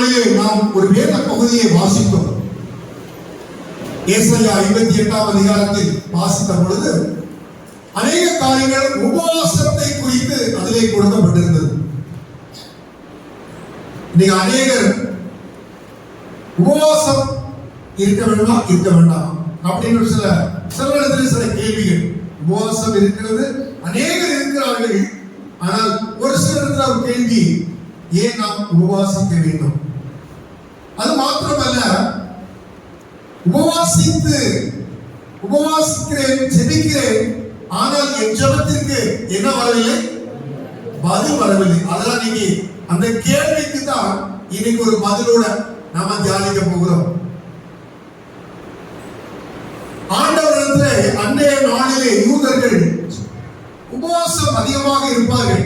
நாளிலே நாம் ஒரு வேத பகுதியை வாசித்தோம். ஏசாயா 58ஆம் அதிகாரத்தில் வாசித்த பொழுது அநேக காரியங்கள் உபவாசத்தை குறித்து அதிலே கொடுக்கப்பட்டிருந்தது. இன்னைக்கு அநேகர் உபவாசம் இருக்க வேண்டாம் இருக்க வேண்டாம் அப்படின்னு சில இடத்துல சில கேள்விகள். உபவாசம் இருக்கிறது, அநேகர் இருக்கிறார்கள். ஆனால் ஒரு சில இடத்துல ஒரு கேள்வி, ஏன் நாம் உபவாசிக்க வேண்டும்? அது மாத்திரமல்ல, உபவாசிக்கிறேன், ஜெபிக்கிறேன், ஆனால் என் ஜெபத்திற்கு என்ன வரவில்லை? பதில் வரவில்லை. அதெல்லாம் நீங்க அந்த கேள்விக்கு தான் இன்னைக்கு ஒரு பதிலோட நாம தியானிக்க போகிறோம். ஆண்டவரிடத்தில் அன்றைய நாளிலே யூதர்கள் உபவாசம் அதிகமாக இருப்பார்கள்.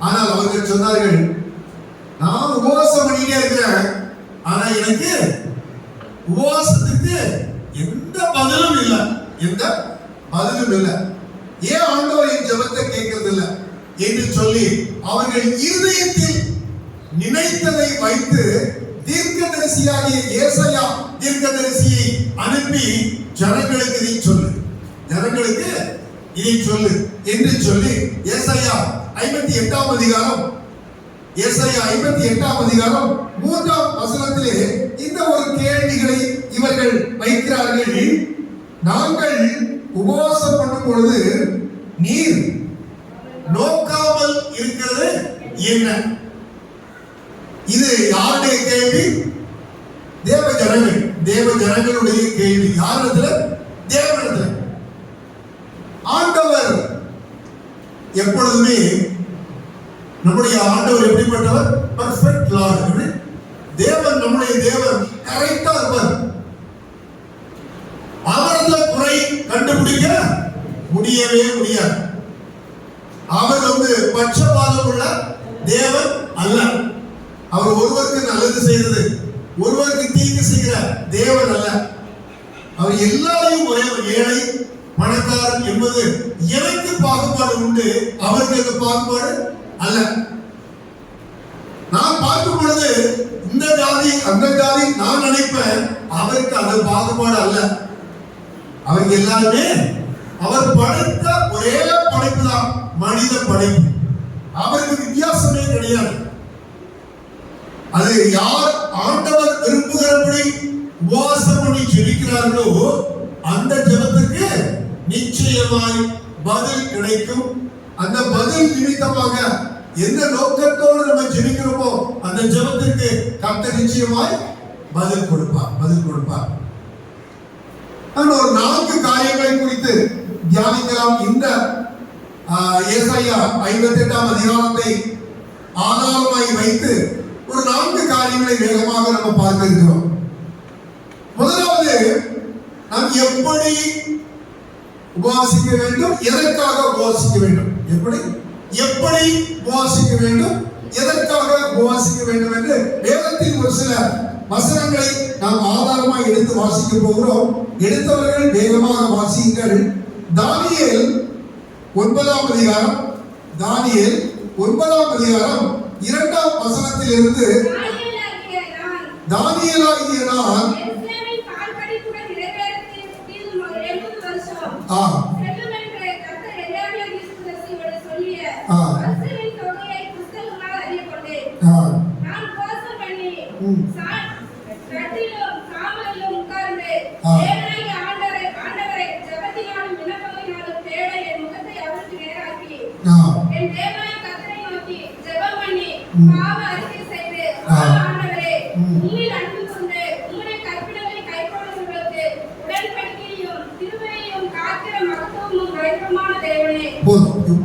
ஆனால் அவர்கள் சொன்னார்கள், நான் உபவாசம் பண்ணிட்டே இருக்கிறேன், ஆனா எனக்கு உபவாசத்துக்கு எந்த பதிலும் இல்லை, எந்த பதிலும் இல்லை. ஏன் ஆண்டவர் என் ஜெபத்தை கேட்கறது இல்லை என்று சொல்லி அவர்கள் இருதயத்தில் நினைத்ததை வைத்து தீர்க்கதரிசியாகிய ஏசாயா தீர்க்கதரிசியை அனுப்பி ஜனங்களுக்கு இதை சொல்லு, ஜனங்களுக்கு இதை சொல்லு என்று சொல்லி ஏசாயா 58ஆம் அதிகாரம் 3ஆம் வசனத்திலே இந்த ஒரு கேள்விகளை இவர்கள் வைக்கிறார்கள். நாங்கள் உபவாசம் பண்ணும் பொழுது நீர் நோக்காமல் இருக்கிறது என்ன? இது யாருடைய கேள்வி? தேவ ஜனங்களுடைய கேள்வி. யாரிடத்துல? தேவனிடத்துல. ஆண்டவர் எப்பொழுதுமே, நம்முடைய ஆண்டவர் எப்படிப்பட்டவர்? Perfect Lord. தேவன், நம்முடைய தேவன் கரெக்டா இருப்பார். அவரது குறை கண்டுபிடிக்க முடியவே முடியாது. அவர் பட்சபாதம் உள்ள தேவன் அல்ல. அவர் ஒருவருக்கு நல்லது செய்தது, ஒருவருக்கு தீங்கு செய்கிற தேவன் அல்ல. அவர் எல்லாரையும் ஒரே ஏழை பணக்காரன் என்பது எனக்கு பாகுபாடு உண்டு, அவருக்கு அந்த பாகுபாடு அல்ல. நான் பார்க்கும் பொழுது இந்த ஜாதி அந்த ஜாதி நான் நினைப்பேன், அவருக்கு அது பாகுபாடு அல்ல. அவருக்கு எல்லாருமே அவர் படைத்த ஒரே படைப்பு தான் மனித படைப்பு. அவருக்கு வித்தியாசமே கிடையாது. அது யார் ஆண்டவர் விரும்புகிறபடி உபவாசம் பண்ணி ஜெபிக்கிறார்களோ அந்த ஜெபத்துக்கு நிச்சயமாய் பதில் கிடைக்கும். அந்த பதில் நிமித்தமாக எந்த நோக்கத்தோடு நம்ம ஜெபிக்கிறோமோ அந்த ஜெபத்திற்கு கர்த்தர் நிச்சயமாய் பதில் கொடுப்பார். ஒரு 4 காரியங்களை குறித்து தியானிக்கலாம். இந்த ஏசாயா 58ஆம் அதிகாரத்தை ஆதாரமாய் வைத்து ஒரு 4 காரியங்களை வேகமாக நம்ம பார்க்க இருக்கிறோம். முதலாவது, நாம் எப்படி உபவாசிக்க வேண்டும், எதற்காக உபவாசிக்க வேண்டும், எப்படி உபவாசிக்க வேண்டும், எதற்காக உபவாசிக்க வேண்டும் என்று வேதத்தின் ஒரு சில வசனங்களை நாம் ஆதாரமாக எடுத்து வாசிக்க போகிறோம். எடுத்தவர்கள் வேகமாக வாசியுங்கள். தானியேல் 9ஆம் அதிகாரம் 2ஆம் வசனத்திலிருந்து, தானியேலாகிய நான்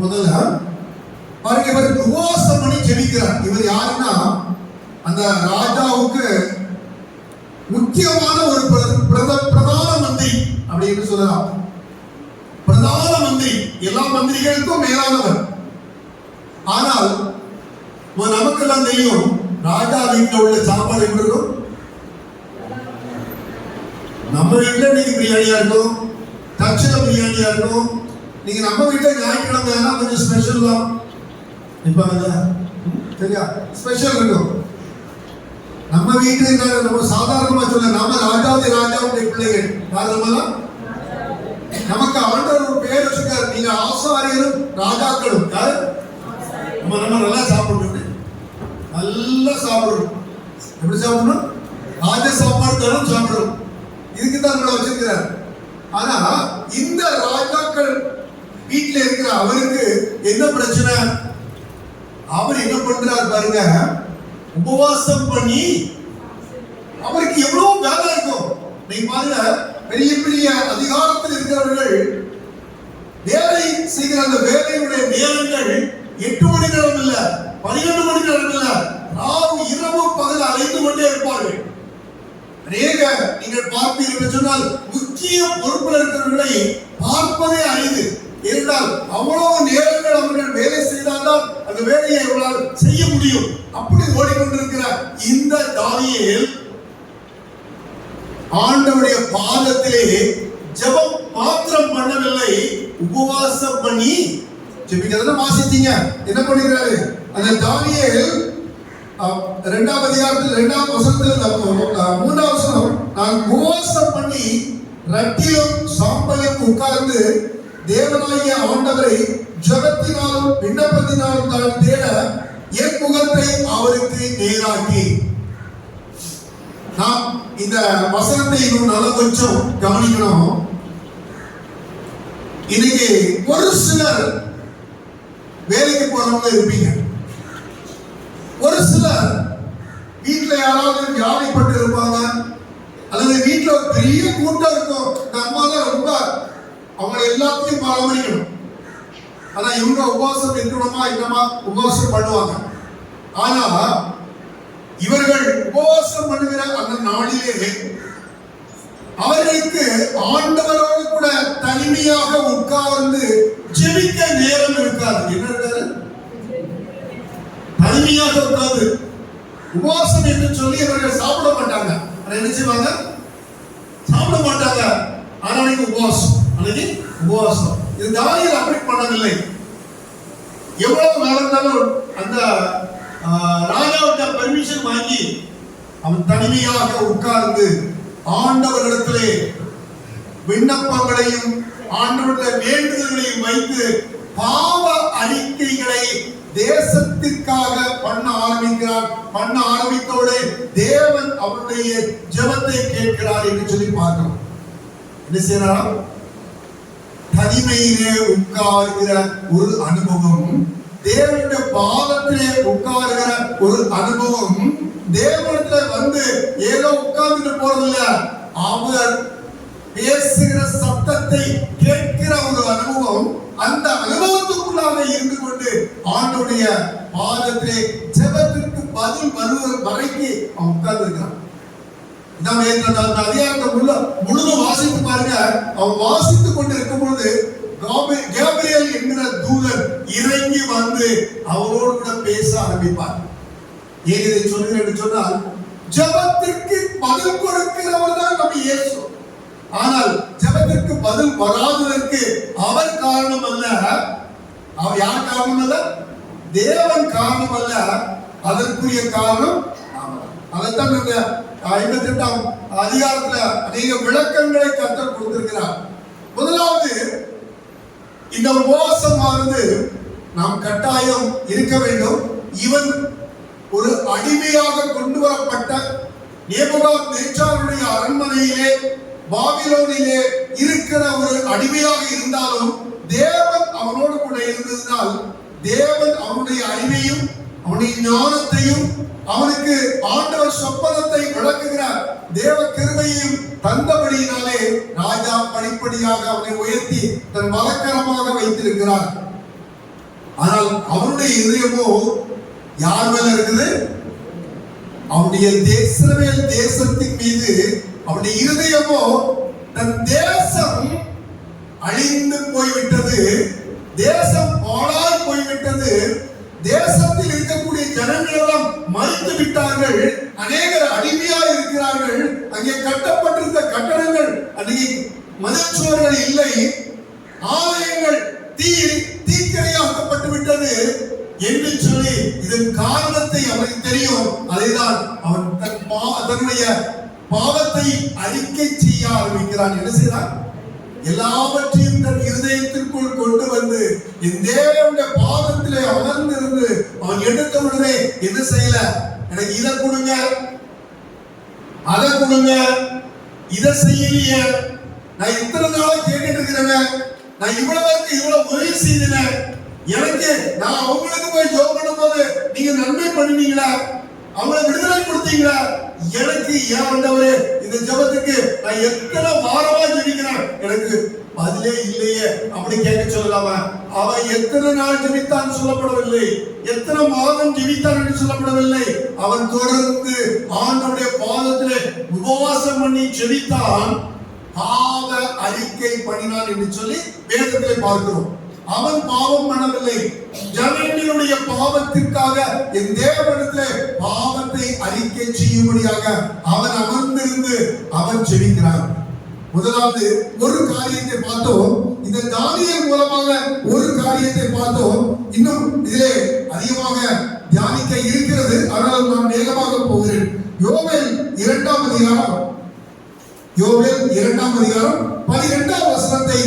முதல்ல இவர் உபவாசம் பண்ணி ஜெபிக்கிறார். இவர் யாருன்னா அந்த ராஜாவுக்கு முக்கியமான ஒரு பிரதான மந்திரி அப்படின்னு சொல்லலாம். பிரதான மந்திரி, எல்லா மந்திரிகளுக்கும் மேலானவர். ஆனால் நமக்கெல்லாம் தெரியும், ராஜா வீட்டில் உள்ள சாப்பாடு எப்படி இருக்கும்? நம்ம வீட்டில் இன்னைக்கு பிரியாணியா இருக்கும், தட்சிண பிரியாணியா இருக்கும். நீங்க நம்ம வீட்டில் ஞாயிற்றுக்கிழமை கொஞ்சம் ஸ்பெஷல் தான் நிற்பாங்க, சரியா? ஸ்பெஷல் இருக்கும். வீட்டுல நம்ம சாதாரணமா சொல்ல நாம ராஜாவுடைய பிள்ளைகள். யாரெல்லாம் நமக்கு ஆண்டவர் ஒரு பேர் வச்சிருக்காரு, நீங்க ஆசாரியரும் ராஜாக்களும். யாரு? நம்ம நல்லா சாப்பிடணும், நல்லா சாப்பிடணும். எப்படி சாப்பிடணும்? ராஜ சாப்பாடு தானும் சாப்பிடணும். இதுக்கு தான் நம்மளை வச்சிருக்கிறார். ஆனா இந்த ராஜாக்கள் வீட்டுல இருக்கிற அவருக்கு என்ன பிரச்சனை? அவர் என்ன பண்றார் பாருங்க, உபவாசம் பண்ணி அவருக்கு எவ்வளவு வேலை இருக்கும். நீங்க பாருங்க, பெரிய பெரிய அதிகாரத்தில் இருக்கிறவர்கள் வேலை செய்கிற அந்த வேலையுடைய நேரங்கள் 8 மணி நேரம் இல்ல, 12 மணி நேரம் இல்ல, ராவு இரவு பகல் அலைந்து கொண்டே இருப்பார்கள். அநேக நீங்கள் பார்ப்பீர்கள் சொன்னால் முக்கிய பொறுப்பில் இருக்கிறவர்களை பார்ப்பதே அரிது. என்றால் அவ்வளவு நேரங்கள் அவர்கள் வேலை செய்தால்தான் அந்த வேலையை அவர்களால் செய்ய முடியும். அப்படி ஓடிக்கொண்டிருக்கிற இந்த தானியேல் ஆண்டவருடைய பாதத்திலே ஜெபம் மாத்திரம் பண்ணவில்லை, உபவாசம் பண்ணி ஜெபிக்கிறத வாசித்தீங்க. என்ன பண்ணுகிறாரு அந்த தானியேல்? 2ஆம் அதிகாரத்தில் 2ஆம் வசனத்தில் 3ஆம் வசனம், நான் உபவாசம் பண்ணி ரட்டிலும் சாம்பலும் உட்கார்ந்து தேவனாகிய ஆண்டவரை ஜெபத்தினாலும் விண்ணப்பத்தினாலும் தான் தேட என் முகத்தை அவருக்கு நேராக்கி. நாம் இந்த வசனத்தை இன்னும் நல்லா கொஞ்சம் கவனிக்கணும். இன்னைக்கு ஒரு சிலர் வேலைக்கு போறவங்க இருப்பீங்க, ஒரு சிலர் வீட்டுல யாராவது வியாதிப்பட்டு இருப்பாங்க, அல்லது வீட்டுல ஒரு பெரிய கூட்டம் இருக்கும். நம்மால ரொம்ப அவங்க எல்லாத்தையும் பராமரிக்கணும். ஆனா இவங்க உபவாசம் இருக்கணுமா இல்லமா உபவாசம் பண்ணுவாங்க. ஆனா இவர்கள் உபவாசம் பண்ணுகிற அந்த நாளிலே அவர்களுக்கு ஆண்டவரோடு கூட தனிமையாக உட்கார்ந்து ஜெபிக்க நேரம் இருக்காது. என்ன இருக்காது? தனிமையாக உட்கார்ந்து உபவாசம் என்று சொல்லி அவர்கள் சாப்பிட மாட்டாங்க. என்ன செய்வாங்க? சாப்பிட மாட்டாங்க. ஆனா அன்னைக்கு உபவாசம், அன்னைக்கு உபவாசம். இது தானியேல் அப்படி பண்ணவில்லை. எவ்வளவு வேலை இருந்தாலும் அந்த ராஜாவிட்ட பெர்மிஷன் வாங்கி அவன் தனிமையாக உட்கார்ந்து ஆண்டவரிடத்திலே விண்ணப்பங்களையும் ஆண்டவருடைய வேண்டுதல்களையும் வைத்து பாவ அறிக்கைகளை தேசத்திற்காக பண்ண ஆரம்பிக்கிறார். பண்ண ஆரம்பித்தோடு தேவன் அவருடைய ஜெபத்தை கேட்கிறார் என்று சொல்லி பார்க்கிறோம். என்ன செய்யறார்? தனிமையிலே உட்கார்கிற ஒரு அனுபவம், தேவனுடைய பாதத்திலே உட்கார்கிற ஒரு அனுபவம், தேவனிடத்துல வந்து ஏதோ உட்கார்ந்துட்டு போறதில்ல, அவர் பேசுகிற சத்தத்தை கேட்கிற ஒரு அனுபவம். அந்த அனுபவத்துக்குள்ளாக இருந்து கொண்டு ஆண்டவருடைய பாதத்திலே ஜெபத்திற்கு பதில் வருகிற வரைக்கும் அவன் உட்கார்ந்து இருக்கிறான். அதிகாரத்தை முழுதும் வாசித்து பாருங்க. அவன் வாசித்துக் கொண்டு இருக்கும் பொழுது கேப்ரியேல் என்கிற தூதன் இறங்கி வந்து அவரோடு கூட பேச ஆரம்பிப்பார். ஏன் இதை சொல்கிறேன் என்று சொன்னால், ஜெபத்திற்கு பதில் கொடுக்கிறவர் தான் நம்ம இயேசு. ஆனால் ஜெபத்திற்கு பதில் வராததற்கு அவர் காரணம் அல்ல. அவர் யார் காரணம் அல்ல? தேவன் காரணம் அல்ல. அதற்குரிய காரணம் அதைத்தான் இந்த 58ஆம் அதிகாரத்துல அநேக விளக்கங்களை கர்த்தர் கொடுத்திருக்கிறார். முதலாவது, இந்த உபவாசமானது நாம் கட்டாயம் இருக்க வேண்டும். இவன் ஒரு அடிமையாக கொண்டு வரப்பட்ட நேபுகாத்நேச்சாருடைய அரண்மனையிலே பாபிலோனிலே இருக்கிற ஒரு அடிமையாக இருந்தாலும் தேவன் அவனோடு கூட இருந்ததினால் தேவன் அவனுடைய அறிவையும் அவனுடைய ஞானத்தையும் அவனுக்கு ஆண்டவர் சொப்பனத்தை விளக்குகிற தேவ கிருபையையும் தந்தபடியினாலே ராஜா படிப்படியாக அவனை உயர்த்தி தன் வலக்கரமாக வைத்திருக்கிறார். ஆனால் அவனுடைய இதயமோ யார் மேல இருக்குது? அவனுடைய இஸ்ரவேல் தேசத்தின் மீது அவனுடைய இருதயமோ தன் தேசம் அழிந்து போய்விட்டது, தேசம் பாழாய் போய்விட்டது, தேசத்தில் இருக்கக்கூடிய ஜனங்கள் எல்லாம் மறித்து விட்டார்கள், அநேகர் அடிமையாக இருக்கிறார்கள், அங்கே கட்டப்பட்டிருந்த கட்டடங்கள் அன்றைக்கு மதில் சுவர்கள் இல்லை, ஆலயங்கள் தீக்கிரையாக்கப்பட்டு விட்டது என்று சொல்லி இதன் காரணத்தை அவனுக்கு தெரியும். அதைதான் அவன் தன் தன்னுடைய பாவத்தை அறிக்கை செய்ய ஆரம்பிக்கிறான். என்ன செய்யறான்? எல்லாவற்றையும் தன் இருதயத்திற்குள் கொண்டு வந்து என் தேவனுடைய பாதத்திலே அமர்ந்திருந்து அவன் எடுத்த உடனே என்ன செய்யல? எனக்கு இதை கொடுங்க, அதை கொடுங்க, இதை செய்யலையே, நான் இத்தனை நாளா கேட்டுட்டு இருக்கிறேன், நான் இவ்வளவு உதவி செய்தேன், எனக்கு நான் அவங்களுக்கு போய் ஜெபம் பண்ணும் போது நீங்க நன்மை பண்ணுவீங்களா, அவங்களை விடுதலை கொடுத்தீங்களா, எனக்கு ஏன் ஆண்டவரே இந்த ஜெபத்துக்கு நான் எத்தனை வாரமா ஜெபிக்கிறேன், எனக்கு பதிலே இல்லையே அப்படி கேட்க சொல்லலாமா? அவன் எத்தனை நாள் ஜெபித்தான் சொல்லப்படவில்லை, எத்தனை மாதம் ஜெபித்தான் என்று சொல்லப்படவில்லை. அவன் தொடர்ந்து ஆண்டவருடைய பாதத்திலே உபவாசம் பண்ணி ஜெபித்தான், பாவ அறிக்கை பண்ணினான் என்று சொல்லி வேதத்திலே பார்க்கிறோம். அவன் பாவம் பண்ணவில்லை, ஜனங்களுடைய பாவத்திற்காக என் தேவனிடத்திலே பாவத்தை அறிக்கை செய்யும்படியாக அவன் அமர்ந்திருந்து அவன் ஜெபிக்கிறான். முதலாவது ஒரு காரியத்தை பார்த்தோம், இந்த தானியேல் மூலமாக ஒரு காரியத்தை பார்த்தோம். இன்னும் இதிலே அதிகமாக தியானிக்க இருக்கிறது, ஆனால் நான் வேகமாக போகிறேன். யோவேல் 2ஆம் அதிகாரம் 12ஆம் வசனத்தை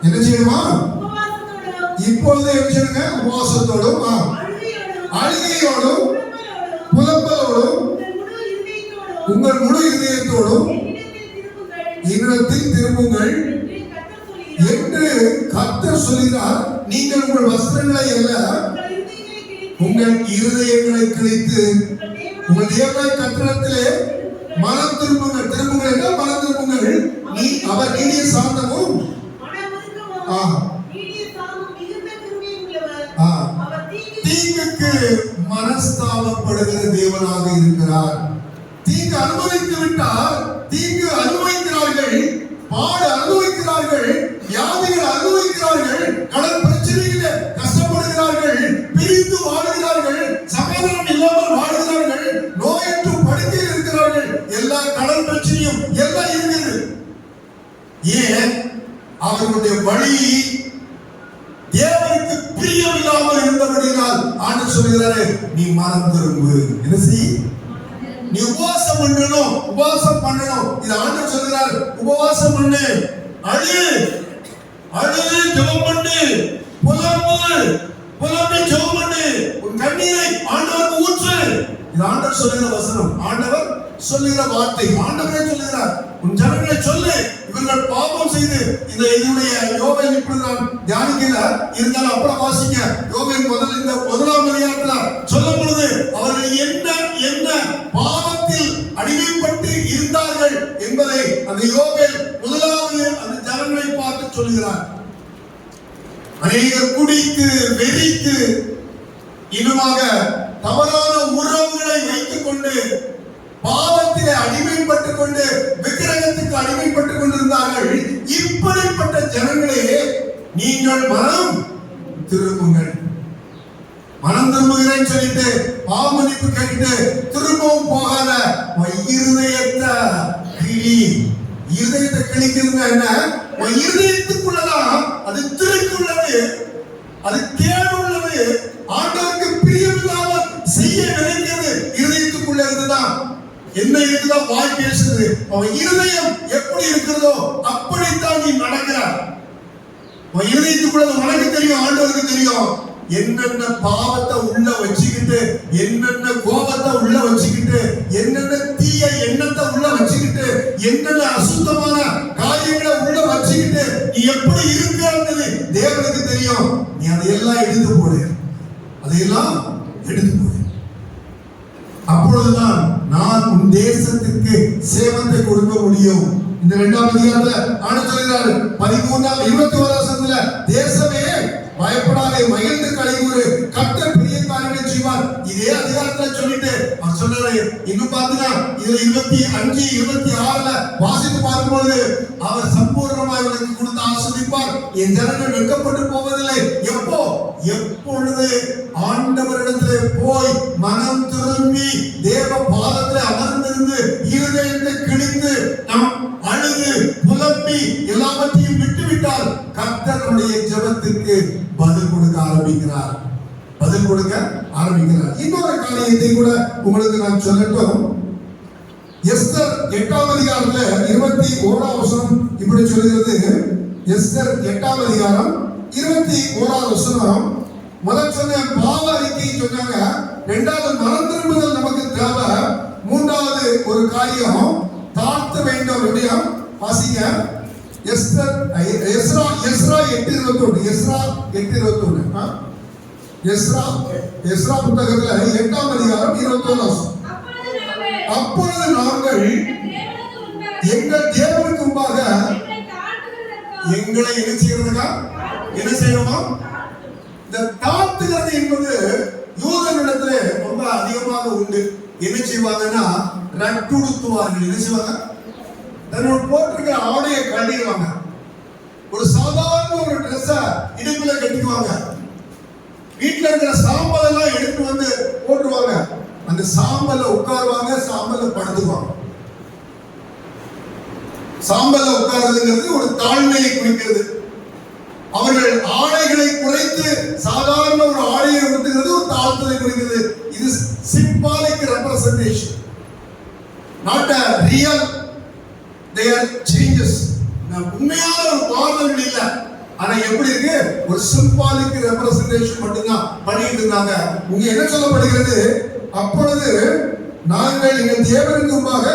என்ன செய்யணுமா? இப்பொழுது என்ன செய்யுங்க? உபவாசத்தோடும் அழுகையோடும் புலம்பலோடும் உங்கள் முழு இதயத்தோடும் என்னிடத்தில் திரும்புங்கள் என்று கர்த்தர் சொல்கிறார். நீங்கள் உங்கள் வஸ்திரங்களை அல்ல உங்கள் இருதயங்களை கிழித்து உங்கள் தேவனை கர்த்தரிடத்திலே மனம் திரும்புங்கள். திரும்புங்கள் என்றால் மனம் திரும்புங்கள். நீ அவர் நீடிய சாந்தமும் தீங்குக்கு மனஸ்தாபப்படுகிற தேவனாக இருக்கிறார். தீங்கு அனுபவித்து விட்டால் தீங்கு அனுபவிக்கிறார்கள், பாடு அனுபவிக்கிறார்கள், வியாதிகள் அனுபவிக்கிறார்கள், கடன் பிரச்சனைகளை கஷ்டப்படுகிறார்கள், பிரிந்து வாழுகிறார்கள், சமாதானம் இல்லாமல் வாழுகிறார்கள், நோயற்று படுக்கையில் இருக்கிறார்கள், எல்லா கடன் பிரச்சனையும் எல்லாம் இருக்குது. ஏன்? அவர்களுடைய வழி தேவனுக்கு பிரியம் இல்லாமல் இருந்தபடியால் ஆண்டவர் சொல்கிறாரு, நீ மனம் திரும்பு. என்ன செய்? நீ உபவாசம் பண்ணணும், உபவாசம் பண்ணணும். இது ஆண்டவர் சொல்கிறார், உபவாசம் பண்ணு, அழு அழு, ஜெபம் பண்ணு, புலம்பி ஜெபம் பண்ணு, உன் கண்ணீரை ஆண்டவருக்கு ஊற்று. இது ஆண்டவர் சொல்லுகிற வசனம், ஆண்டவர் சொல்லுகிற வார்த்தை. ஆண்டவரே சொல்லுகிறார், உன் ஜனங்களை சொல்லு, இவர்கள் பாவம் செய்து இந்த இதனுடைய யோவேல் இப்படி நான் தியானிக்கல, இருந்தாலும் அப்புறம் வாசிங்க. யோவேல் இந்த 1ஆம் அதிகாரத்தில் சொல்லும் பொழுது அவர்கள் என்ன பாவத்தில் அடிமைப்பட்டு இருந்தார்கள் என்பதை அந்த யோவேல் முதலாவது அந்த ஜனங்களை பார்த்து சொல்லுகிறார். அநேகர் குடித்து வெறித்து இன்னுமாக தவறான உறவுகளை வைத்துக் கொண்டு பாவத்திலே அடிமைப்பட்டுக் கொண்டு விக்கிரகத்துக்கு அடிமைப்பட்டுக் கொண்டிருந்தார்கள். இப்படிப்பட்ட ஜனங்களே, நீங்கள் மனம் திரும்புங்கள். மனம் திரும்புகிறேன்னு சொல்லிட்டு பாவ மன்னிப்பு கேட்டு திரும்பவும் போகாத இருதயத்தை கிளி. இருதயத்தை கிழிக்கிறதுங்க என்ன? இருதயத்துக்குள்ளதான் அது திருக்குள்ளது, அது கேடு உள்ளது, ஆண்டவருக்கு பிரியமில்லாமல் செய்ய நினைக்கிறது இருதயத்துக்குள்ள இருந்துதான். என்ன இருக்குதா? வாய் பேசுது. அவன் இருதயம் எப்படி இருக்கிறதோ அப்படித்தான் நீ நடக்கிறார். அவன் இருதயத்துக்குள்ள உனக்கு தெரியும், ஆண்டவருக்கு தெரியும். என்னென்ன பாவத்தை உள்ள வச்சுக்கிட்டு, என்னென்ன கோபத்தை உள்ள வச்சுக்கிட்டு, என்னென்ன தீய எண்ணத்தை உள்ள வச்சுக்கிட்டு, என்னென்ன அசுத்தமான காரியங்களை உள்ள வச்சுக்கிட்டு நீ எப்படி இருக்கிறது தேவனுக்கு தெரியும். நீ அதையெல்லாம் எடுத்து போடு, அதையெல்லாம் எடுத்து போடு. அப்பொழுதுதான் நான் உன் தேசத்திற்கு சேமத்தை கொடுக்க முடியும். இந்த 2ஆம் அதிகாரத்துல ஆண்டவர் சொல்கிறார், 21 தேசமே பயப்படாதே, மகிழ்ந்து களிகூறு, கர்த்தர் பெரிய காரியங்களை செய்வார். இதே அதிகாரத்துல சொல்லிட்டு அவர் சொல்றாரு. இன்னும் பாத்தீங்கன்னா இதுல 25, 26 வாசித்து பார்க்கும்போது அவர் சம்பூர்ணமாய் உனக்கு கொடுத்து ஆசீர்வதிப்பார். என் ஜனங்கள் வெட்கப்பட்டு போவதில்லை. எப்பொழுது ஆண்டவரிடத்திலே போய் மனம் திரும்பி தேவ பாதத்திலே அமர்ந்திருந்து இருதயத்தை கிழித்து நாம் அழுது புலம்பி எல்லாவற்றையும் விட்டுவிட்டால் கர்த்தருடைய ஜெபத்திற்கு பதில் கொடுக்க ஆரம்பிக்கிறார். இன்னொரு காரியத்தை கூட உங்களுக்கு நான் சொல்லட்டும். எஸ்தர் 8ஆம் அதிகாரத்துல 21ஆம் வசனம் இப்படி சொல்கிறது. எஸ்தர் 8ஆம் அதிகாரம் 21ஆம் வசனம். முதல் சொன்ன பாவ அறிக்கை சொன்னாங்க, இரண்டாவது மனம் திரும்புதல் நமக்கு தேவை, மூன்றாவது ஒரு காரியம் தாழ்த்த வேண்டும். எப்படியா வாசிங்க. Esther Ezra 8:21. எஸ்ரா 8:21. எஸ்ரா புத்தகத்துல 8ஆம் அதிகாரம் 21ஆம் வசனம். அப்பொழுது நாங்கள் எங்கள் தேவனுக்கு முன்பாக எங்களை என்ன செய்யறதுக்கா, என்ன செய்யணுமா? இந்த தாழ்த்துகிறது என்பது யூதர்களிடத்துல ரொம்ப அதிகமாக உண்டு. என்ன செய்வாங்கன்னா, ரட்டுடுத்துவார்கள். என்ன செய்வாங்க? தன்னோட போட்டிருக்கிற ஆடையை கட்டிடுவாங்க. ஒரு சாதாரண ஒரு ட்ரெஸ்ஸ இடுப்புல கட்டிக்குவாங்க. வீட்டுல இருக்கிற சாம்பல் எல்லாம் எடுத்து வந்து போட்டுருவாங்க. அந்த சாம்பல்ல உட்காருவாங்க, சாம்பல்ல படுத்துக்குவாங்க. சாம்பல்ல உட்கார்றதுங்கிறது ஒரு தாழ்மையை குறிக்கிறது. அவர்கள் ஆடைகளை குறைத்து சாதாரண ஒரு ஆடையை உடுத்துகிறது ஒரு தாழ்த்தலை குறிக்கிறது. இது symbolic representation, not a real they are changes. உண்மையான ஒரு மாறுதல் இல்ல. ஆனா எப்படி இருக்கு? ஒரு சிம்பாலிக் ரெப்ரசன்டேஷன் மட்டும்தான் பண்ணிட்டு இருந்தாங்க. இங்க என்ன சொல்லப்படுகிறது? அப்பொழுது நாங்கள் எங்கள் தேவனுக்கு முன்பாக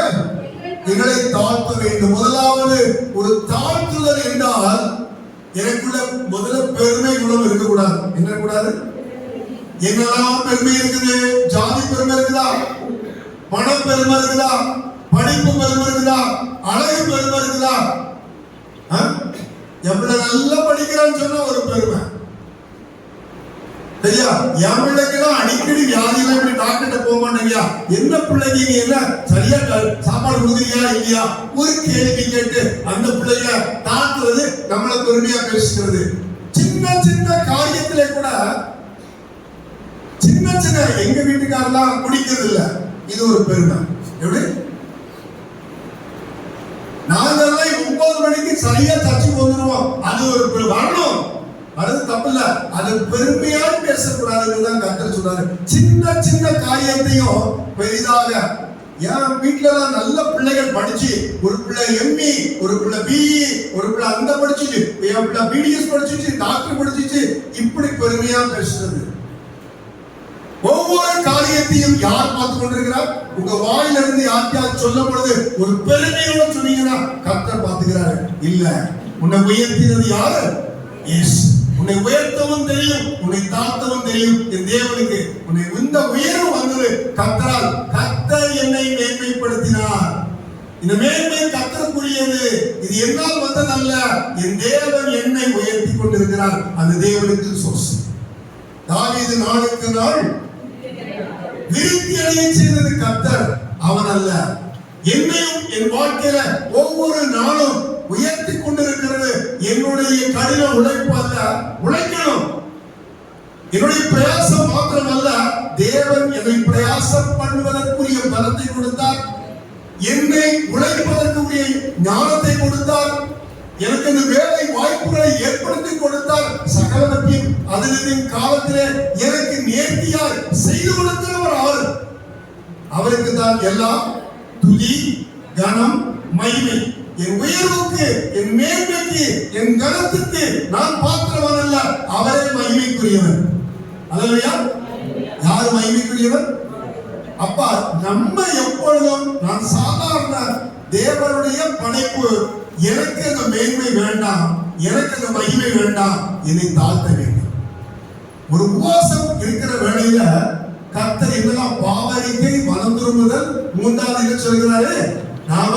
எங்களை தாழ்த்த வேண்டும். முதலாவது ஒரு தாழ்த்துதல் என்றால் எனக்குள்ள முதல்ல பெருமை குணம் இருக்கக்கூடாது. என்ன கூடாது? என்னெல்லாம் பெருமை இருக்குது? ஜாதி பெருமை இருக்குதா? பண பெருமை இருக்குதா? படிப்பு பெருமை இருக்குதா? அழகு பெருமை இருக்குதா? எவ்வளவு நல்லா படிக்கிறான்னு சொன்னா ஒரு பெருமை. சரியா? என் பிள்ளைக்கெல்லாம் அடிக்கடி வியாதியில இப்படி டாக்டர்கிட்ட போக மாட்டேங்கயா, என்ன பிள்ளைங்க நீ என்ன சரியா சாப்பாடு கொடுக்குறியா இல்லையா ஒரு கேள்வி கேட்டு அந்த பிள்ளைகளை தாக்குறது நம்மள பெருமையா பேசுகிறது. சின்ன சின்ன காரியத்திலே கூட சின்ன சின்ன எங்க வீட்டுக்காரெல்லாம் குடிக்கிறது இல்ல, இது ஒரு பெருமை. எப்படி? நாங்கெல்லாம் 9 மணிக்கு சரியா சர்ச்சுக்கு வந்துருவோம், அது ஒரு வரணும், அது தப்பு இல்ல. அது பெருமையால் பேசக்கூடாதுன்னு கர்த்தர் சொல்றாரு. சின்ன சின்ன காரியத்தையும் பெரிதாக. என் வீட்டுல எல்லாம் நல்ல பிள்ளைகள் படிச்சு, ஒரு பிள்ளை எம்இ, ஒரு பிள்ளை பிஇ, ஒரு பிள்ளை அந்த படிச்சுச்சு, என் பிள்ளை பிடிஎஸ் படிச்சுச்சு, டாக்டர் படிச்சுச்சு, இப்படி பெருமையா பேசுறது. ஒவ்வொரு காரியத்தையும் யார் பார்த்து கொண்டிருக்கிறார்? உங்க வாயிலிருந்து யாருக்காவது சொல்லும் பொழுது ஒரு பெருமையோட சொன்னீங்கன்னா கர்த்தர் பார்த்துக்கிறாரு. இல்ல, உன்னை உயர்த்தினது யாரு? எஸ். உன்னை உயர்த்தவும் தெரியும், உன்னை தாழ்த்தவும் தெரியும் என் தேவனுக்கு. உன்னை இந்த உயர்வு வந்தது கர்த்தரால். கர்த்தர் என்னை மேன்மைப்படுத்தினார். இந்த மேன்மை கர்த்தருக்குரியது. இது என்னால் வந்ததல்ல, என் தேவன் என்னை உயர்த்தி கொண்டிருக்கிறார். அந்த தேவனுக்கு சொஸ். தாவீது நாளுக்கு நாள் விருத்தி அடைய செய்தது கர்த்தர், அவன் அல்ல. என்னையும் என் வாழ்க்கையில ஒவ்வொரு நாளும் உயர்த்தி கொண்டிருக்கிறது என்னுடைய கடின உழைப்பு அல்ல. உழைக்கணும், என்னுடைய பிரயாசம் மாத்திரம் அல்ல, தேவன் என்னை பிரயாசம் பண்ணுவதற்குரிய பலத்தை கொடுத்தார், என்னை உழைப்பதற்குரிய ஞானத்தை கொடுத்தார், எனக்கு இந்த வேலை வாய்ப்புகளை ஏற்படுத்தி கொடுத்தார். சகலத்தையும் அதனின் காலத்திலே எனக்கு நேர்த்தியாய் செய்து கொடுக்கிறவர் அவர். அவருக்கு தான் எல்லாம் துதி, கனம், மகிமை. என் உயர்வுக்கு, என் மேன்மைக்கு, என் கனத்துக்கு நான் பாத்திரவன் அல்ல, அவரே மகிமைக்குரியவர். அல்லேலூயா. யார் மகிமைக்குரியவர்? அப்பா, நம்ம எப்பொழுதும் நான் சாதாரண தேவனுடைய படைப்பு, எனக்கு அந்த மேன்மை வேண்டாம், எனக்கு அந்த மகிமை வேண்டாம், என்னை தாழ்த்த வேண்டும். ஒரு உபவாசம் இருக்கிற வேளையில கர்த்தர் என்னெல்லாம் பாவரிக்கை, மனம் திரும்புதல், மூன்றாவது என்ன சொல்கிறாரு? நாம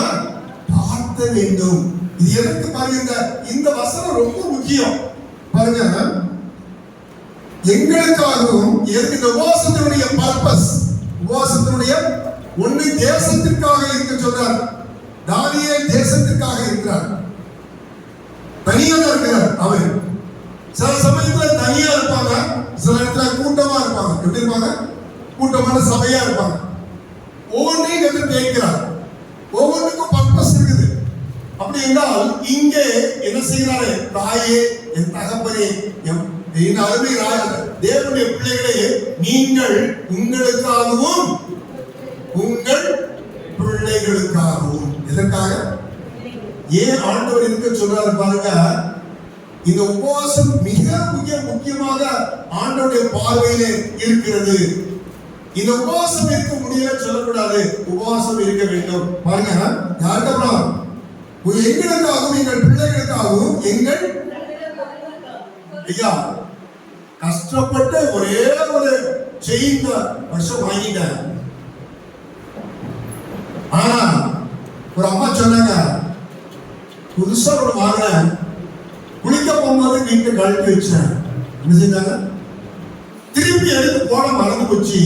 தாழ்த்த வேண்டும். இது எதற்கு பாருங்க, இந்த வசனம் ரொம்ப முக்கியம். பாருங்க, எங்களுக்காகவும் எதுக்கு இந்த உபவாசத்தினுடைய பர்பஸ், உபவாசத்தினுடைய ஒண்ணு தேசத்திற்காக இருக்க சொல்றார். தானியேல் தேசத்திற்காக இருக்கிறார், தனியாக இருக்கிறார். அவர் சில சமயத்துல தனியா இருப்பாங்க, சில இடத்துல கூட்டமா இருப்பாங்க. எப்படி இருப்பாங்க? கூட்டமான சபையா இருப்பாங்க. ஒவ்வொன்றையும் கற்று கேட்கிறார், ஒவ்வொன்றுக்கும் பர்பஸ் இருக்குது. அப்படி என்றால் இங்கே என்ன செய்கிறாரு? தாயே, என் தகப்பனே, இந்த அருமை தேவனுடைய பிள்ளைகளே, நீங்கள் உங்களுக்காகவும் உங்கள் பிள்ளைகளுக்காகவும். எதற்காக? ஏன் ஆண்டவர் இருக்க சொல்றாரு பாருங்க. இந்த உபவாசம் மிக மிக முக்கியமாக ஆண்டவருடைய பார்வையிலே இருக்கிறது. இந்த உபவாசம் இருக்க முடியல சொல்லக்கூடாது, உபவாசம் இருக்க வேண்டும். பாருங்க, யாருக்கப்புறம்? எங்களுக்காகவும் எங்கள் பிள்ளைகளுக்காகவும் எங்கள் ஐயா கஷ்டப்பட்டு ஒரே ஒரு செயின் வருஷம் வாங்கிட்டேன். ஆனா ஒரு அம்மா சொன்னாங்க, புதுசா ஒரு வாங்கினேன், குளிக்க போகும்போது வீட்டு கழட்டி வச்சேன். என்ன செஞ்சாங்க? திருப்பி எடுத்து போட மறந்து போச்சு.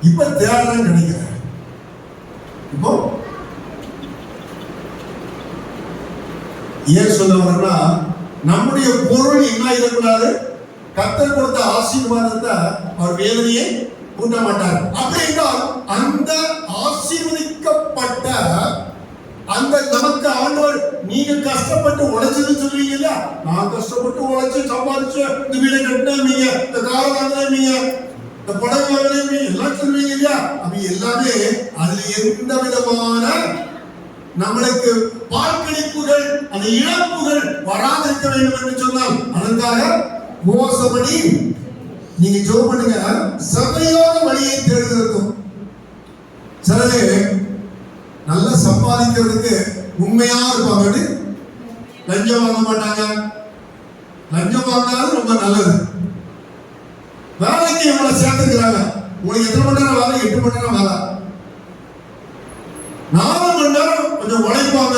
இப்ப தேடுறேன் நினைக்கிறேன். இப்போ ஏன் சொல்ல வரேன்னா, நம்முடைய பொருள் என்ன ஆயிடக்கூடாது? கர்த்தர் கொடுத்த ஆசீர்வாதத்தை அவர் வேதனையை கூட்ட மாட்டார். அப்படி என்றால் அந்த ஆசீர்வதிக்கப்பட்ட அந்த நமக்கு ஆண்டவர், நீங்க கஷ்டப்பட்டு உழைச்சது சொல்லுவீங்க இல்லையா? நான் கஷ்டப்பட்டு உழைச்சு சம்பாதிச்சு இந்த வீடை கட்டினீங்க, இந்த காரை வாங்கினீங்க, இந்த படம் வாங்கினீங்க, எல்லாம் சொல்லுவீங்க இல்லையா? அது எல்லாமே அதுல எந்த விதமான நம்மளுக்கு பால்கடிப்புகள், அந்த இழப்புகள் வராதிருக்க வேண்டும் என்று சொன்னால் அதற்காக உபவாசம் பண்ணி நீங்க ஜெபம் பண்ணுங்க. சபையோட வழியை தேர்ந்தெடுக்கும். சிலரே நல்லா சம்பாதிக்கிறதுக்கு உண்மையா இருப்பாங்க, லஞ்சம் வாங்க மாட்டாங்க. லஞ்சம் வாங்கினாலும் ரொம்ப நல்லது. வேலைக்கு இவங்களை சேர்த்துக்கிறாங்க. உங்களுக்கு எத்தனை மணி நேரம் வேலை? 8 மணி நேரம் வேலை. 4 மணி நேரம் கொஞ்சம் உழைப்பாங்க,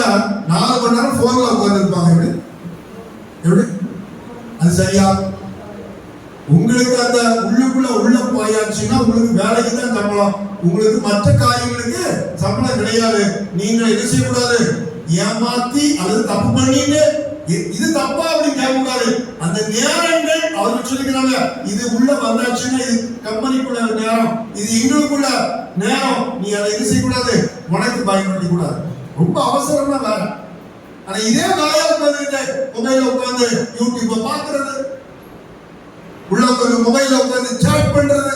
4 மணி நேரம் போன்ல உட்கார்ந்து இருப்பாங்க. எப்படி? அது சரியா? உங்களுக்கு அந்த உள்ளுக்குள்ள உள்ள போயாச்சுன்னா உங்களுக்கு வேலைக்கு தான் சம்பளம், உங்களுக்கு மற்ற காரியங்களுக்கு சம்பளம் கிடையாது. நீங்க என்ன செய்யக்கூடாது? ஏமாத்தி அல்லது தப்பு பண்ணிட்டு இது தப்பா அப்படின்னு கேட்கக்கூடாது. அந்த நேரங்கள் அவருக்கு சொல்லிக்கிறாங்க, இது உள்ள வந்தாச்சுன்னா இது கம்பெனிக்குள்ள நேரம், இது எங்களுக்குள்ள நேரம், நீ அதை என்ன செய்யக்கூடாது? உனக்கு பயன்படுத்தி கூடாது. ரொம்ப அவசரமா வேற. ஆனா இதே வேலையா உட்காந்துட்டு மொபைல உட்காந்து யூடியூப்பை பாக்குறது, உள்ள உட்காந்து மொபைல உட்காந்து சேட் பண்றது,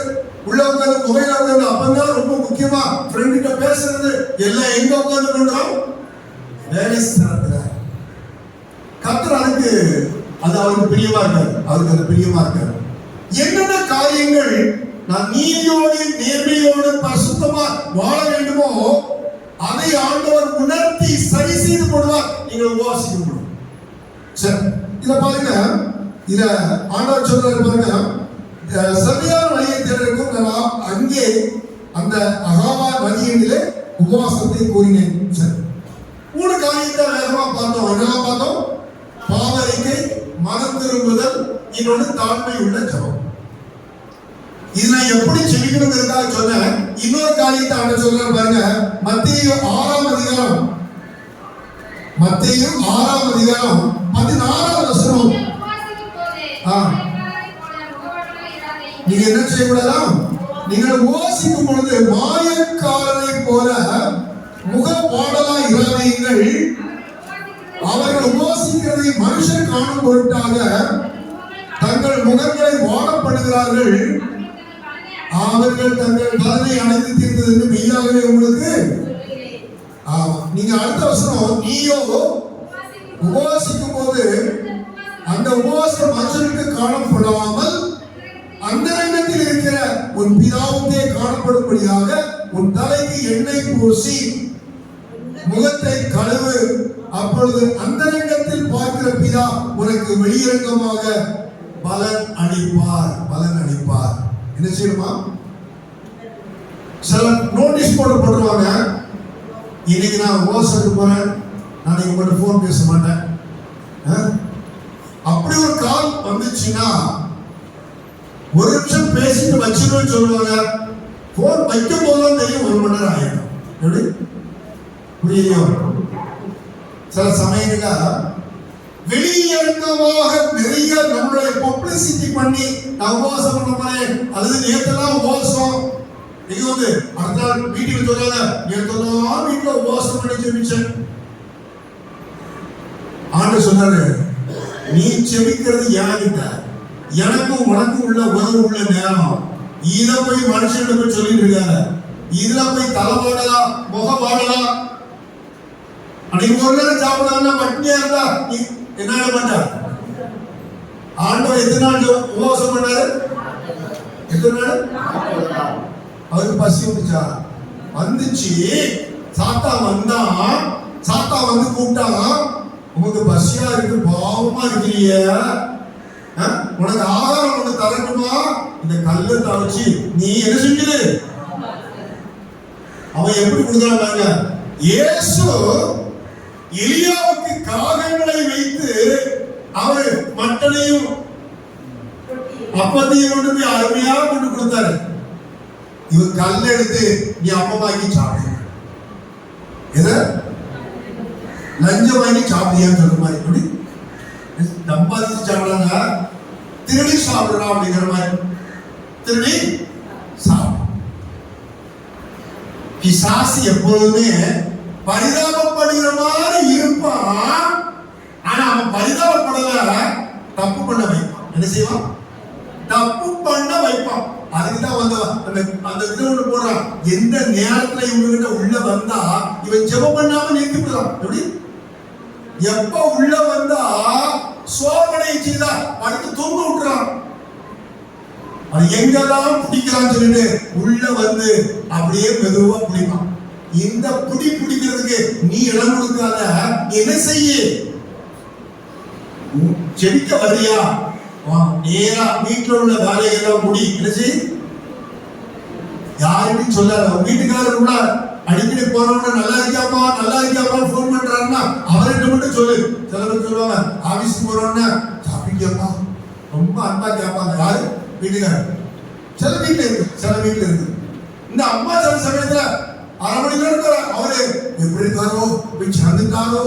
உள்ள உட்காந்து மொபைல உட்காந்து அப்பதான் ரொம்ப முக்கியமா ஃப்ரெண்ட் கிட்ட பேசுறது, எல்லாம் எங்க உட்காந்து பண்றோம்? வேலை ஸ்தலத்துல. கர்த்தர் அதுக்கு அது அவருக்கு பிரியமா இருக்காது, அவருக்கு அது பிரியமா இருக்காது. என்னென்ன காரியங்கள் நான் நீதியோடு நேர்மையோடு பரிசுத்தமா வாழ வேண்டுமோ அதை ஆண்டவர் உணர்த்தி சரி செய்து போடுவார். நீங்கள் உபவாசிக்க முடியும். சரி, இத பாருங்க, இத ஆண்டவர் சொல்றாரு பாருங்க. சரியான வழியை தேர்ந்தெடுக்கும் அங்கே அந்த அகாவா நதியிலே உபவாசத்தை கூறினேன். சரி, 3 காரியத்தை வேகமா பார்த்தோம். என்னெல்லாம் பார்த்தோம்? பாவரிக்கை, மனம் திரும்புதல், இன்னொன்று தாழ்மை உள்ள ஜெபம். இது நான் எப்படி செவிக்கணுங்கிறதுக்காக சொன்னேன். இன்னொரு காரியத்தை ஆண்டவர் சொல்றாரு பாருங்க. மத்தேயு 6ஆம் அதிகாரம் 16ஆம் வசனம். நீங்க என்ன செய்யக்கூடாதாம்? நீங்கள் உபவாசிக்கும் பொழுது மாயக்காரரை போல முகப்பாடலா இராதீர்கள். அவர்கள் உபவாசிக்கிறதை மனுஷர் காணும் பொருட்டாக தங்கள் முகங்களை வாடப்படுகிறார்கள். அவர்கள் தங்கள் பலனை அடைந்து தீர்ந்தது என்று மெய்யாகவே உங்களுக்கு. நீங்க அடுத்த வசனம், நீயோ உபவாசிக்கும் போது அந்த உபவாசம் மனுஷனுக்கு காணப்படாமல் அந்தரங்கத்தில் இருக்கிற உன் பிதாவுக்கே காணப்படும்படியாக உன் தலைக்கு எண்ணெய் பூசி முகத்தை கழுவு. அப்பொழுது அந்தரங்கத்தில் பார்க்கிற பிதா உனக்கு வெளியரங்கமாக பலன் அளிப்பார். என்ன செய்யணுமா? சில நோட்டீஸ் போடுவாங்க, இன்னைக்கு நான் உபவாசத்துக்கு போறேன், நாளைக்கு உங்கள்கிட்ட போன் பேச மாட்டேன். அப்படி ஒரு கால் வந்துச்சுன்னா 1 நிமிஷம் பேசிட்டு வச்சிருவேன்னு சொல்லுவாங்க. போன் வைக்கும் போதுதான் தெரியும் 1 மணி நேரம் ஆயிடும். எப்படி புரியலையோ? சில சமயங்கள வெளியரங்கமாக நிறைய நம்மளுடைய பப்ளிசிட்டி பண்ணி நான் உபவாசம் பண்ண போறேன், அல்லது நேத்தெல்லாம் உபவாசம், நீங்க வந்து அடுத்த நாள் வீட்டுக்கு சொல்றாங்க, நேத்தெல்லாம் வீட்டுல உபவாசம் பண்ணி ஜெபிச்சேன். ஆண்டு சொன்னாரு, நீ செபிக்கிறது யாருக்கிட்ட? எனக்கும் உனக்கும் உள்ள உறவு உள்ள நேரம். இத போய் மனுஷன் போய் சொல்லிட்டு இருக்காங்க. இதுல போய் தலை பாடலாம், முகம் பாடலாம். அன்னைக்கு ஒரு நேரம் சாப்பிடாம பட்டினியா இருந்தா என்ன பண்ண? ஆண்டவர் எத்தனை நாள் உபவாசம் பண்ணாரு? எத்தனை நாள்? அவருக்கு பசி வந்துச்சா? வந்துச்சு. சாத்தா வந்தான். சாத்தா வந்து கூப்பிட்டான், உனக்கு பசியா இருக்கு, பாவமா இருக்கிறீங்க, உனக்கு ஆகாரம் ஒண்ணு தரட்டுமா? இந்த கல்லை தவச்சு நீ என்ன செஞ்சிரு. அவன் எப்படி கொடுக்குறாங்க? இயேசு எலியாவுக்கு காகங்களை வைத்து அவர் மட்டனையும் அப்பத்தையும் கொண்டு போய் அருமையா கொண்டு கொடுத்தாரு. இவர் கல்லை எடுத்து நீ அப்பமாக்கி சாப்பிடு, எதை லஞ்சம் வாங்கி சாப்பிடியான்னு சொல்ற மாதிரி. எப்படி சம்பாதிச்சு சாப்பிடுறாங்க, திருடி சாப்பிடுறான் அப்படிங்கிற மாதிரி. திருடி சாப்பிடு. பிசாசு எப்பொழுதுமே பரிதாபப்படுகிற மாதிரி இருப்பான். ஆனா அவன் பரிதாபப்படல, தப்பு பண்ண வைப்பான். என்ன செய்வான்? தப்பு பண்ண வைப்பான். அதுக்குதான் வந்து அந்த விதோடு போறான். எந்த நேரத்துல இவங்க உள்ள வந்தா இவன் ஜெபம் பண்ணாம நிறுத்தி விடுறான். எப்படி? எப்ப உள்ள வந்தா சோதனை செய்தா அடுத்து தூங்க விட்டுறான். அது எங்கெல்லாம் பிடிக்கிறான்னு சொல்லிட்டு உள்ள வந்து அப்படியே மெதுவா பிடிப்பான். இந்த பிடிக்கிறதுக்கு நீ இடம் கொடுக்காத. என்ன செய்ய? செடிக்க வரியா? நேரா வீட்டுல உள்ள வேலையெல்லாம் முடி. என்ன செய்? யாருன்னு சொல்லாத. வீட்டுக்காரர் கூட அடிக்கடி போறவங்க நல்லா இருக்காமா நல்லா இருக்காமா போன் பண்றாருன்னா அவர்கிட்ட மட்டும் சொல்லு. சில பேர் சொல்லுவாங்க, ஆபீஸ் போறோம்னா சாப்பிட்டீங்கப்பா ரொம்ப அன்பா கேட்பாங்க. யாரு? வீட்டுக்காரர். சில வீட்டுல இருக்கு, சில வீட்டுல இருக்கு. இந்த அம்மா சில சமயத்துல அரை மணி நேரம் அவரு எப்படி இருக்காரோ, போய் சேர்ந்துட்டாரோ,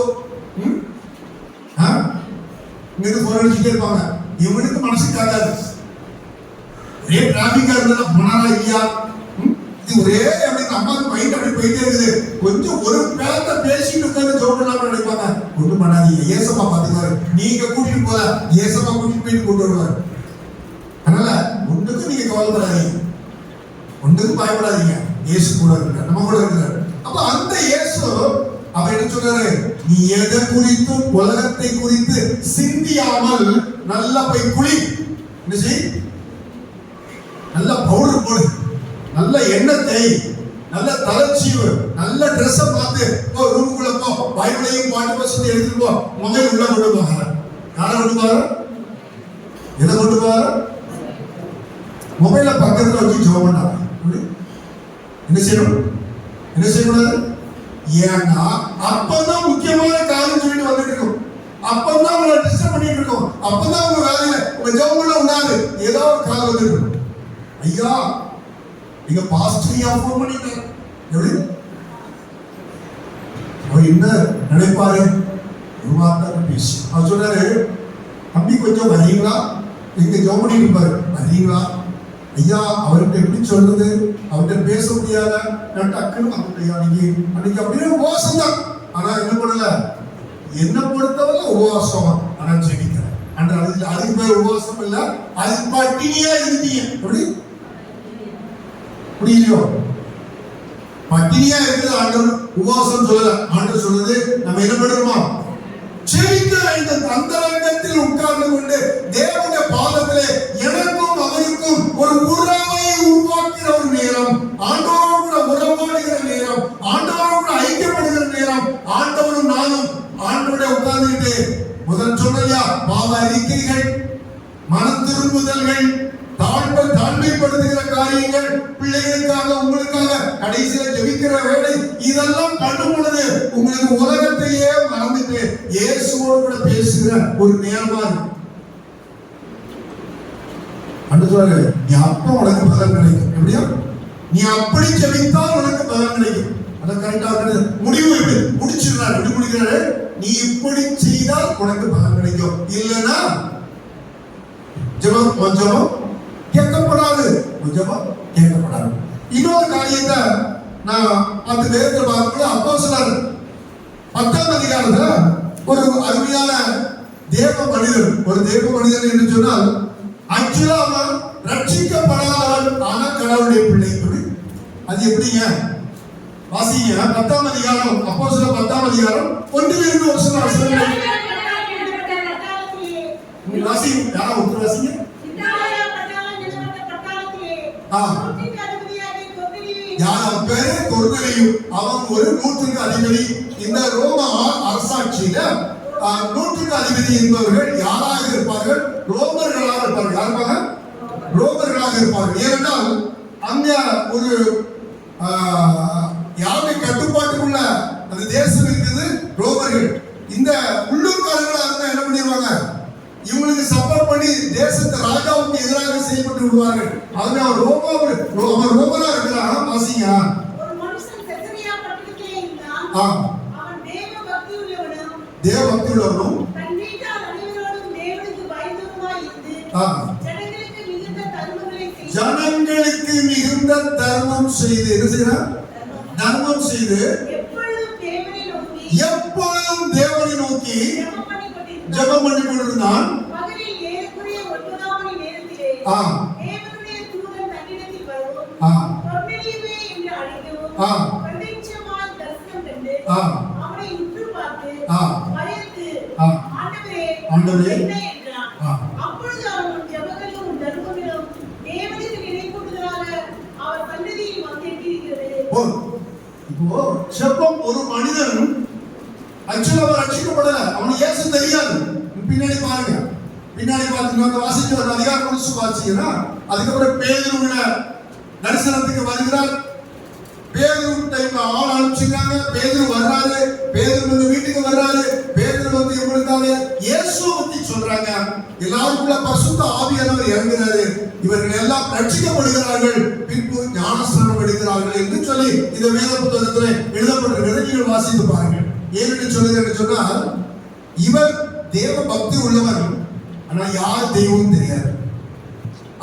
இங்கிருந்து போன் அடிச்சுட்டே இருப்பாங்க. இவனுக்கு மனசு காட்டாது. ஒரே டிராபிக்கா இருந்தா போனாரா இல்லையா, இது ஒரே அப்படின்னு அம்மாவுக்கு மைண்ட் அப்படி போயிட்டே இருக்குது. கொஞ்சம் ஒரு பேரத்தை பேசிட்டு உட்காந்து ஜோப் பண்ணாம நினைப்பாங்க. ஒண்ணும் பண்ணாதீங்க, ஏசப்பா பாத்துக்குவாரு. நீங்க கூட்டிட்டு போல ஏசப்பா கூட்டிட்டு போயிட்டு கொண்டு வருவாரு. அதனால ஒண்ணுக்கும் நீங்க கவலைப்படாதீங்க, ஒண்ணுக்கும் பயப்படாதீங்க. இயேசு கூட இருக்கிறார், நம்ம கூட இருக்கிறார். அப்ப அந்த இயேசு அவர் என்ன சொல்றாரு? நீ எதை குறித்து உலகத்தை குறித்து சிந்தியாமல் நல்லா போய் குளி. என்ன செய்? நல்ல பவுடர் போடு, நல்ல எண்ணெய் தேய், நல்ல தலைச்சீவு, நல்ல ட்ரெஸ் பார்த்து போ, ரூமுக்குள்ள போ, பைபிளையும் பாட்டு பசங்க எடுத்துட்டு போ, மொபைல் உள்ள கொண்டு போக. யாரை கொண்டு போற? எதை கொண்டு போற? மொபைல பக்கத்துல வச்சு ஜோம் பண்ணாங்க. என்ன செய்யணும்? என்ன செய்யக்கூடாது? ஏன்னா அப்பதான் முக்கியமான காரியம் சொல்லிட்டு வந்துட்டு இருக்கும். அப்பதான் உங்களை டிஸ்டர்ப் பண்ணிட்டு இருக்கோம். அப்பதான் உங்க வேலையில உங்க ஜோம்ல உண்டாது ஏதோ ஒரு கால் வந்துருக்கும். ஐயா நீங்க பாஸ்டரியா போன் பண்ணிட்டு எப்படி என்ன நினைப்பாரு? ஒரு வார்த்தை பேசி அவர் சொல்றாரு, தம்பி கொஞ்சம் வரீங்களா? எங்க ஜோம் பண்ணிட்டு இருப்பாரு. வரீங்களா ஐயா? அவர்கிட்ட எப்படி சொல்றது? அவர்கிட்ட பேச முடியாத டக்குன்னு ஐயா அன்னைக்கு அப்படியே உபவாசம் தான். ஆனா என்ன பண்ணல, என்ன பொறுத்தவரை உபவாசம். ஆனா ஜெபிக்கிறேன் அன்று அதுக்கு பேர் உபவாசம் இல்ல, அது பட்டினியா இருந்தீங்க. எப்படி புரியலையோ? பட்டினியா இருக்குது ஆண்டவர் உபவாசம் சொல்லல. ஆண்டவர் சொல்றது நம்ம என்ன பண்ணுறோமா? ஜெபிக்கிற இந்த அந்தரங்கத்தில் உட்கார்ந்து கொண்டு தேவனுடைய பாதத்திலே எனக்கும் அவருக்கும் ஒரு உறவை உருவாக்குகிற ஒரு நேரம், ஆண்டவரோடு உறவாடுகிற நேரம், ஆண்டவரோடு ஐக்கியப்படுகிற நேரம். ஆண்டவரும் நானும் ஆண்டவருடைய உட்கார்ந்துட்டு முதல் சொன்னையா பாவ அறிக்கைகள், மனம் திரும்புதல்கள், தாழ்மைப்படுத்துகிற காரியங்கள், பிள்ளைகளுக்காக உங்களுக்காக கடைசியில ஜெபிக்கிற வேலை, இதெல்லாம் பண்ணும் பொழுது உங்களுக்கு உலகத்தையே மறந்துட்டு இயேசுவோடு கூட பேசுகிற ஒரு நேரமா இருக்கும். அன்றுவாரு நீ அப்ப உனக்கு பலன் கிடைக்கும். எப்படியா? நீ அப்படி ஜெபித்தால் உனக்கு பலன் கிடைக்கும். அதை கரெக்டா முடிவு முடிச்சிடுறாரு. எப்படி முடிக்கிறாரு? நீ இப்படி செய்தால் உனக்கு பலன் கிடைக்கும், இல்லைன்னா ஜெபம் கொஞ்சம் கேட்கப்படாது, கொஞ்சமா கேட்கப்படாது. இன்னொரு காரியத்தை நான் அந்த நேரத்தில் பார்க்கும்போது அப்போஸ்தலர் 10ஆம் அதிகாரத்துல ஒரு அருமையான தேவ மனிதர், ஒரு தேவ மனிதர் என்று சொன்னால் ஆக்சுவலா அவன் ரட்சிக்கப்படாதவன் ஆனா கடவுளுடைய பிள்ளை. அது எப்படிங்க? வாசிங்க 10ஆம் அதிகாரம், அப்போஸ்தலர் 10ஆம் அதிகாரம் 1 ஒரு சில வசனங்கள் வாசிங்க. யாரா ஒருத்தர் வாசிங்க. யார் பேரு? கொர்நேலியு. அவன் ஒரு 100க்கு அதிபதி. இந்த ரோம அரசாட்சியில 100க்கு அதிபதி என்பவர்கள் யாராக இருப்பார்கள்? ரோமர்களாக இருப்பார்கள். யாருப்பாங்க? ரோமர்களாக இருப்பார்கள். ஏனென்றால் அங்க ஒரு யாருடைய கட்டுப்பாட்டுக்குள்ள அந்த தேசம் இருக்குது? ரோமர்கள். இந்த உள்ளூர்காரர்களா இருந்தா என்ன பண்ணிடுவாங்க? இவங்களுக்கு சப்போர்ட் பண்ணி தேசத்தை ராஜாவுக்கு எதிராக செய்யப்பட்டு விடுவார்கள். அதனால அவன் ரோமரா இருக்கிறான். வாசிங்க. ஒரு மனுஷன் செசரியா பட்டணத்திலே இருந்தான். அவன் தேவ பக்தி உள்ளவனும் தன் வீட்டார் அனைவரோடும் தேவனுக்கு பயந்தவனுமாய் இருந்து ஜனங்களுக்கு மிகுந்த தர்மம் செய்து என்ன செய்யறான்? தர்மம் செய்து எப்பொழுதும் தேவனை நோக்கி ஜெபம் பண்ணி கொண்டிருந்தான். இப்போ ஜெபம் ஒரு மனிதன் ஆக்சுவலா அவன் ரட்சிக்கப்படல, அவனுக்கு இயேசு தெரியாது. பின்னாடி பாருங்க, பின்னாடி பார்த்து அந்த வாசிச்சு ஒரு அதிகாரம் முடிச்சு வாசிங்கன்னா அதுக்கப்புறம் பேதுருவின தரிசனத்துக்கு வருகிறார். பேதுருவிட்ட இவங்க ஆள் அனுப்பிச்சிருக்காங்க. பேதுரு வர்றாரு, பேதுரு வந்து வீட்டுக்கு வர்றாரு. பேதுரு வந்து இவங்களுக்காக இயேசுவை பத்தி சொல்றாங்க. எல்லாருக்குள்ள பரிசுத்த ஆவியானவர் இறங்குறாரு. இவர்கள் எல்லாம் ரட்சிக்கப்படுகிறார்கள், பின்பு ஞானஸ்நானம் எடுக்கிறார்கள் என்று சொல்லி இந்த வேத புத்தகத்தில் எழுதப்பட்டிருக்கிறது. நீங்கள் வாசித்து பாருங்கள். ஏன்னு சொல்லுங்க சொன்னால் இவர் தேவ பக்தி உள்ளவர், ஆனால் யார் தெய்வம் தெரியாது.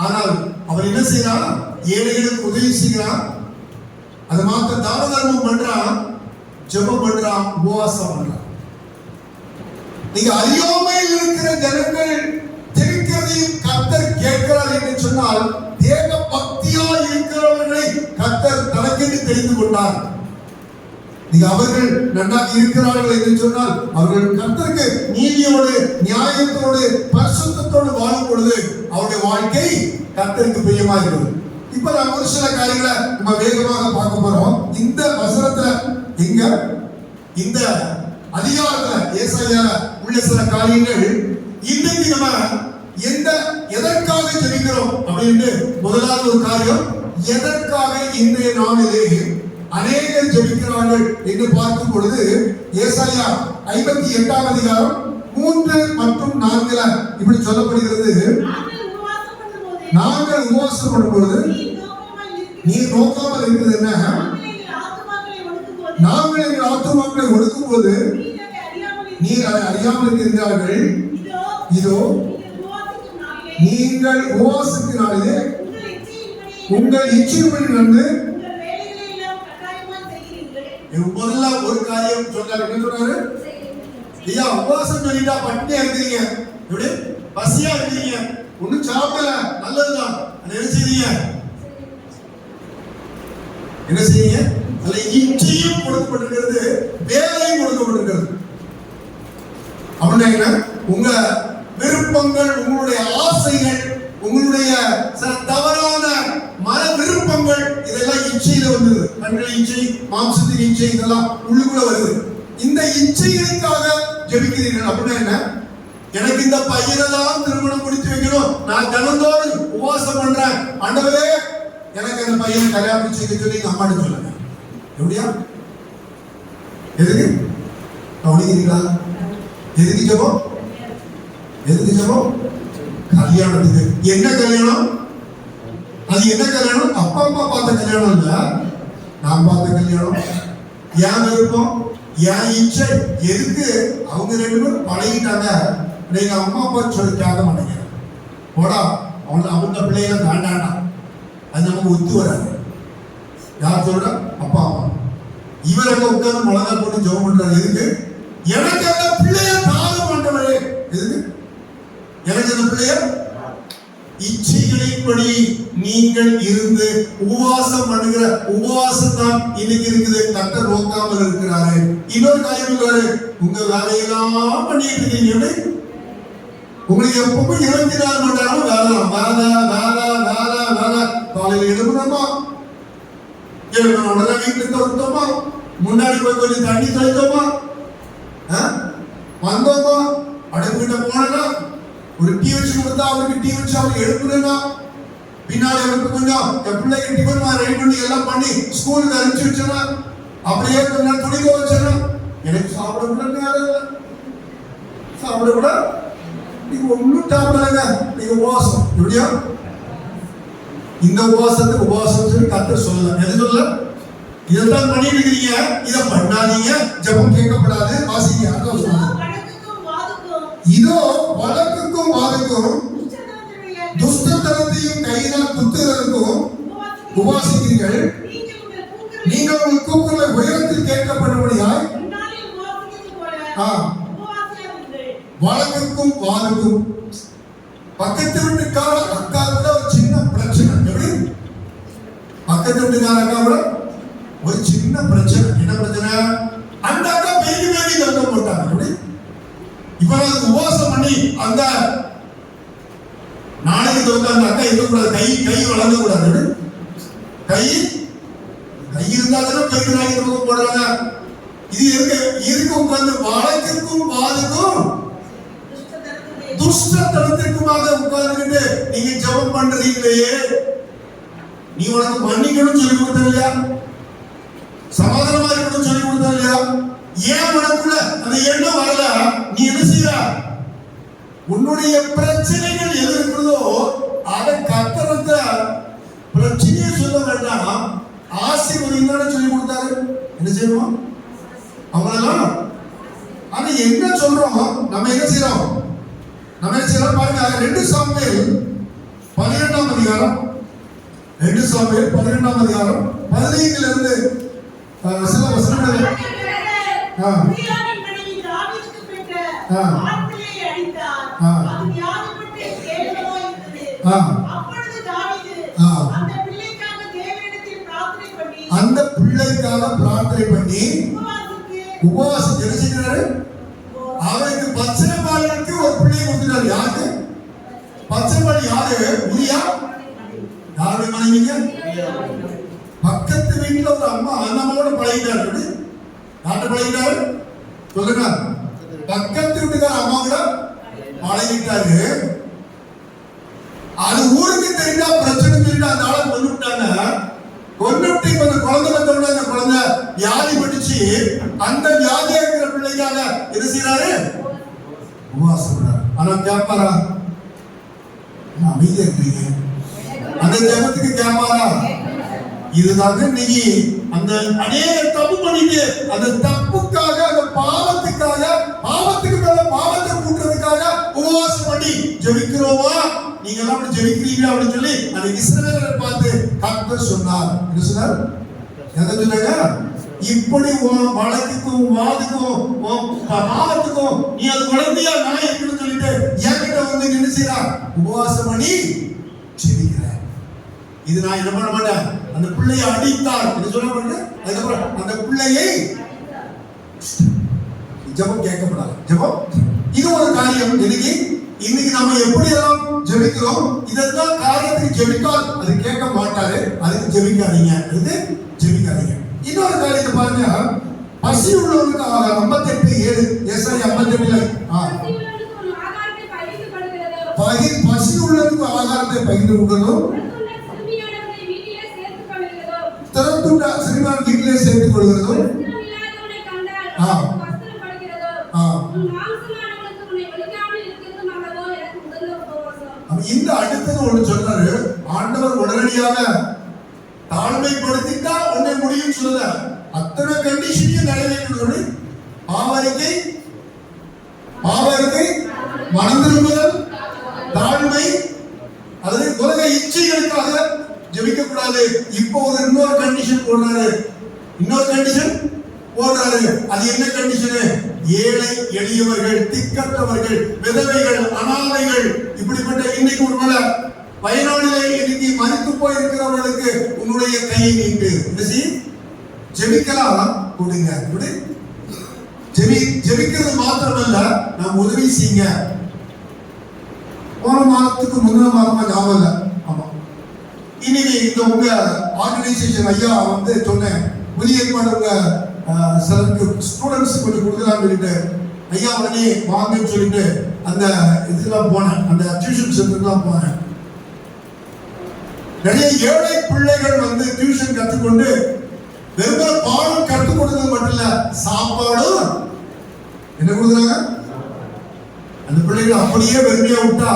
ஆனால் அவர் என்ன செய்யறார்? ஏழைகளுக்கு உதவி செய்கிறார். அது மாத்திர தான தர்மம் பண்றான், ஜெபம் பண்றான், உபவாசம் பண்றான். நீங்க அறியாமையில் இருக்கிற ஜனங்கள் தெரிக்கிறதையும் கர்த்தர் கேட்கிறார் என்று சொன்னால் தேவ பக்தியா இருக்கிறவர்களை கர்த்தர் தனக்கென்று தெரிந்து கொண்டார். நீங்க அவர்கள் நன்றாக இருக்கிறார்கள் என்று சொன்னால் அவர்கள் கர்த்தருக்கு நீதியோடு நியாயத்தோடு பரிசுத்தத்தோடு வாழும் பொழுது அவருடைய வாழ்க்கை கர்த்தருக்கு பிரியமா இருக்கும். இப்ப நான் ஒரு சில காரியங்களை நம்ம வேகமாக பார்க்க போறோம். இந்த வசனத்துல எங்க இந்த அதிகாரத்துல ஏசாயா உள்ள சில காரியங்கள் இன்னைக்கு நம்ம எதற்காக ஜெபிக்கிறோம் அப்படின்னு முதலாவது ஒரு காரியம், எதற்காக இன்றைய நாளிலே அநேகர் ஜெபிக்கிறார்கள் என்று பார்க்கும் பொழுது ஏசாயா 58ஆம் அதிகாரம் 3 மற்றும் 4 இப்படி சொல்லப்படுகிறது. நாங்கள் உபவாசம் பண்ணும்போது நீ நோக்காமல் இருக்கிறது என்ன? நாங்கள் எங்கள் ஆத்துமாக்களை ஒடுக்கும் போது நீர் அதை அறியாமல் இருக்கிறார்கள். இதோ நீங்கள் உபவாசிக்கும் நாளிலே உங்கள் இச்சையின்படி நடந்து முதல்ல ஒரு காரியம் சொன்னாரு. என்ன சொன்னாரு? ஐயா உபவாசம் சொல்லிட்டா பட்டினியா இருக்கிறீங்க, எப்படி பசியா இருக்கிறீங்க, ஒன்னும் சாப்பிடல, நல்லதுதான், என்ன செய்றீங்க? என்ன செய்யுங்க? அதுல இச்சையும் கொடுக்கப்பட்டிருக்கிறது, வேலையும் கொடுக்கப்பட்டிருக்கிறது. அப்படின்னா உங்க விருப்பங்கள், உங்களுடைய ஆசைகள், உங்களுடைய சில தவறான மன விருப்பங்கள் இதெல்லாம் இச்சையில வந்தது. கண்கள் இச்சை, மாம்சத்தின் இச்சை, இதெல்லாம் உள்ளுக்குள்ள வருது. இந்த இச்சைகளுக்காக ஜெபிக்கிறீர்கள். அப்படின்னா என்ன? எனக்கு இந்த பையனை தான் திருமணம் முடித்து வைக்கணும், நான் தினந்தோறும் உபவாசம் பண்றேன், ஆண்டவரே எனக்கு அந்த பையனை கல்யாணம் செய்ய சொல்லி எங்க அம்மாட்ட சொல்லுங்க. எப்படியா? எதுக்கு கவனிக்கிறீங்களா? எதுக்கு ஜெபம்? எதுக்கு ஜெபம்? கல்யாணத்துக்கு. என்ன கல்யாணம்? அது என்ன கல்யாணம்? அப்பா அம்மா பார்த்த கல்யாணம் இல்ல, நான் பார்த்த கல்யாணம். ஏன் விருப்பம், ஏன் இச்சை. எதுக்கு? அவங்க 2 பேரும் பழகிட்டாங்க. நீங்க அம்மா அப்பா சொல்லி கேட்க மாட்டேங்க, போடா அவங்க பிள்ளைங்க வேண்டாண்டா, அது நமக்கு ஒத்து வராது. யார் சொல்ற? அப்பா அம்மா. இவர் எங்க உட்கார்ந்து மிளகா போட்டு ஜெபம் பண்றாரு. எதுக்கு? எனக்கு அந்த பிள்ளைய தாகம் பண்றவரே. எதுக்கு? எனக்கு அந்த பிள்ளைய இச்சைகளின்படி நீங்கள் இருந்து உபவாசம் பண்ணுகிற உபவாசம் தான் இன்னைக்கு இருக்குது. கர்த்தர் நோக்காமல் இருக்கிறாரு. இன்னொரு காரியம் இருக்காரு, உங்க வேலையெல்லாம் பண்ணிட்டு இருக்கீங்க. உங்களுக்கு எப்பவுமே 24 மணி நேரம் வேலை வேலை வேலை வேலை வேலை. காலையில் எழுபணுமா, உடனே வீட்டுக்கு தொடுத்தோமா, முன்னாடி போய் கொஞ்சம் தண்ணி தெளித்தோமா, வந்தோமா, அடுப்புகிட்ட போனா ஒரு டீ வச்சு கொடுத்தா அவருக்கு டீ வச்சு அவருக்கு எழுப்புனா, பின்னாடி அவருக்கு கொஞ்சம் பிள்ளைக்கு டிஃபன் ரெடி பண்ணி எல்லாம் பண்ணி ஸ்கூலுக்கு அனுப்பிச்சு வச்சோன்னா, அப்படியே கொஞ்ச நேரம் துணி துவைச்சோன்னா, எனக்கு சாப்பிட கூட நேரம் சாப்பிட கூட நீங்க ஒன்றும் சாப்பிடலைங்க. நீங்க உபவாசம் எப்படியா? இந்த உபவாசத்துக்கு உபவாசம் சொல்லி கர்த்தர் சொல்லல. எது சொல்ல? இதெல்லாம் பண்ணிட்டு இருக்கீங்க, இதை பண்ணாதீங்க, ஜெபம் கேட்கப்படாது. வாசிங்க. அதான் சொல்லுங்க. இதோ வழக்குக்கும் வாதுக்கும் துஷ்டத்தனத்தையும் கையினால் குத்துகிறதுக்கும் உபவாசிக்கிறீர்கள். நீங்கள் உங்கள் கூக்குரலை உயரத்தில் கேட்கப்படும்படியாய் வழக்குக்கும் வாதுக்கும். பக்கத்து வீட்டுக்கார அக்கா கூட ஒரு சின்ன பிரச்சனை. எப்படி? பக்கத்து வீட்டுக்கார அக்கா கூட ஒரு சின்ன பிரச்சனை. என்ன பிரச்சனை? அந்த அக்கா பேசி பேசி கருத்த போட்டாங்க. எப்படி? இப்ப அதுக்கு உபவாசம் பண்ணி அந்த நாளைக்கு தோக்க அந்த அக்கா இருக்கக்கூடாது, கை கை வளர்க்க கூடாது. கை கை இருந்தாலும் கை நாளைக்கு தோக்க போடுறாங்க. இது இருக்கு உட்கார்ந்து வழக்குக்கும் வாதுக்கும் துஷ்டத்தனத்திற்குமாக உட்கார்ந்துட்டு நீங்க ஜெபம் பண்றீங்களே, நீ உனக்கு மன்னிக்கணும் சொல்லி கொடுத்த இல்லையா? சமாதானமா இருக்கணும் சொல்லி கொடுத்த இல்லையா? ஏன் உனக்குள்ள அந்த எண்ணம் வரல? நீ என்ன செய்ய? உன்னுடைய பிரச்சனைகள் எது இருக்கிறதோ அதை கர்த்தரத்தை பிரச்சனையை சொல்ல வேண்டாம், ஆசீர்வாதம் தானே சொல்லி கொடுத்தாரு. என்ன செய்யணும் அவங்களெல்லாம்? ஆனா என்ன சொல்றோம் நம்ம? என்ன செய்யறோம் நம்ம? என்ன செய்யறோம் பாருங்க. 2 சாமுவேல் 12ஆம் அதிகாரம், 2 சாமுவேல் 12ஆம் அதிகாரம் 15ல இருந்து சில வசனங்கள். அந்த பிள்ளைக்காக பிரார்த்தனை பண்ணி உபவாசம் தெரிஞ்சுக்கிறாரு. அவருக்கு பச்சனைப்பாளருக்கு ஒரு பிள்ளை கொடுத்துட்டாரு. யாருக்கு பச்சனைப்பாளி? யாரு? உரியா. யாருடைய மனைவிங்க? பக்கத்து வீட்டுல ஒரு அம்மா அந்த அம்மாவோட பழகிட்டாரு. யார்கிட்ட பழகிட்டாரு சொல்லுங்க? பக்கத்து வீட்டுக்கார அம்மா கூட பழகிட்டாரு. அது ஊருக்கு தெரிஞ்சா பிரச்சனை சொல்லிட்டு அந்த ஆளை கொண்டு விட்டாங்க. கொண்டுட்டு இப்ப அந்த குழந்தை வந்தோட அந்த குழந்தை வியாதி படிச்சு அந்த வியாதியா இருக்கிற பிள்ளைக்காக என்ன செய்யறாரு? உபவாசம். ஆனா கேட்பாரா? அமைதியா இருக்கீங்க, அந்த ஜெபத்துக்கு கேட்பாரா? இதுதாங்க நீ அந்த அநேக தப்பு பண்ணிட்டு அந்த தப்புக்காக அந்த பாவத்துக்காக பாவத்துக்கு மேல பாவத்தை கூட்டுறதுக்காக உபவாசம் பண்ணி ஜெபிக்கிறோமா? நீங்க எல்லாம் அப்படி ஜெபிக்கிறீங்க அப்படின்னு சொல்லி அந்த இஸ்ரவேலரை பார்த்து கர்த்தர் சொன்னார். என்ன சொன்னார்? எதை சொன்னாங்க? இப்படி வழக்குக்கும் வாதுக்கும் பாவத்துக்கும் நீ அது குழந்தையா நான் இருக்குன்னு சொல்லிட்டு என்கிட்ட வந்து என்ன செய்யறா? உபவாசம் பண்ணி ஜெபிக்கிற. இது நான் என்ன பண்ண மாட்டேன். அந்த பிள்ளையை அடித்தார் என்று சொல்ல மாட்டேன். அதுக்கப்புறம் அந்த பிள்ளையை ஜெபம் கேட்கப்படாது. ஜெபம் இது ஒரு காரியம். இன்னைக்கு நம்ம எப்படி எல்லாம் ஜெபிக்கிறோம், இதெல்லாம் காரியத்துக்கு ஜெபித்தால் அது கேட்க மாட்டாரு. அதுக்கு ஜெபிக்காதீங்க, இது ஜெபிக்காதீங்க. இன்னொரு காரியத்தை பாருங்க. பசி உள்ளவனுக்கு 58:7 ஏசாயா 58ல பசி உள்ளவனுக்கு ஆகாரத்தை பகிர்ந்து கொடுக்கணும். திறத்துண்ட சிறுவன் வீட்டிலே சேர்த்துக் கொள்கிறதும் இந்த அடுத்தது ஒண்ணு சொல்றாரு. ஆண்டவர் உடனடியாக தாழ்மைப்படுத்திட்டா உன்னை முடியும் சொல்ல அத்தனை கண்டிஷனையும் நிறைவேற்றது. பாவரிக்கை மனம் திரும்புதல், தாழ்மை, அது உலக இச்சைகளுக்காக ஜெபிக்க கூடாது. இப்போ ஒரு இன்னொரு கண்டிஷன் போடுறாரு. அது என்ன கண்டிஷன்? ஏழை எளியவர்கள், திக்கற்றவர்கள், விதவைகள், அனாதைகள், இப்படிப்பட்ட இன்னைக்கு ஒருவேளை பயனாளிகளை இன்னைக்கு மறித்து போயிருக்கிறவர்களுக்கு உன்னுடைய கையை நீட்டு. ஜெபிக்கலாம், கொடுங்க. ஜெபிக்கிறது மாத்திரமல்ல, நாம் உதவி செய்யுங்க. போன மாதத்துக்கு முந்தின மாதமா ஞாபகம் இல்லை. ஆமா, இன்னைக்கு இந்த உங்க ஆர்கனைசேஷன் ஐயா சொன்னேன், புதிய ஏற்பாடு உங்க சிலருக்கு ஸ்டூடெண்ட்ஸ் கொஞ்சம் கொடுக்கலாம்னு சொல்லிட்டு ஐயா உடனே வாங்கன்னு சொல்லிட்டு அந்த இதுக்கெல்லாம் போனேன், அந்த டியூஷன் சென்டருக்குலாம் போனேன். நிறைய ஏழை பிள்ளைகள் டியூஷன் கற்றுக்கொண்டு வெறும் பாடம் கற்றுக் கொடுத்தது மட்டும் இல்ல, சாப்பாடும் என்ன கொடுக்குறாங்க. அந்த பிள்ளைகள் அப்படியே வெறுமையா விட்டா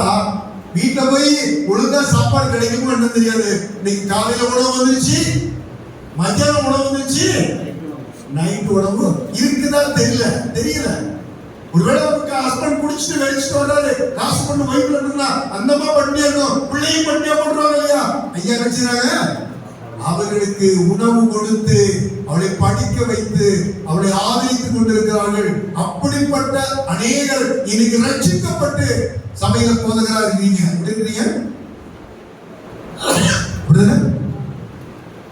வீட்டுல போய் ஒழுங்கா சாப்பாடு கிடைக்குமோ என்ன தெரியாது. இன்னைக்கு காலையில உணவு வந்துருச்சு, மத்தியானம் உணவு வந்துருச்சு, நைட் உணவு இருக்குதா தெரியல. ஒருவேளை உங்க ஹஸ்பண்ட் குடிச்சிட்டு வெளிச்சிட்டு வர்றாரு, காசு கொண்டு வயிற்றுல இருந்தா அந்தமா பண்ணியா இருக்கும், பிள்ளையும் பண்ணியா பண்றாங்க இல்லையா. ஐயா நினைச்சாங்க அவர்களுக்கு உணவு கொடுத்து அவளை படிக்க வைத்து அவளை ஆதரித்துக் கொண்டிருக்கிறார்கள். அப்படிப்பட்ட அநேகர் இன்னைக்கு ரட்சிக்கப்பட்டு சபையில போதகரா இருக்கீங்க.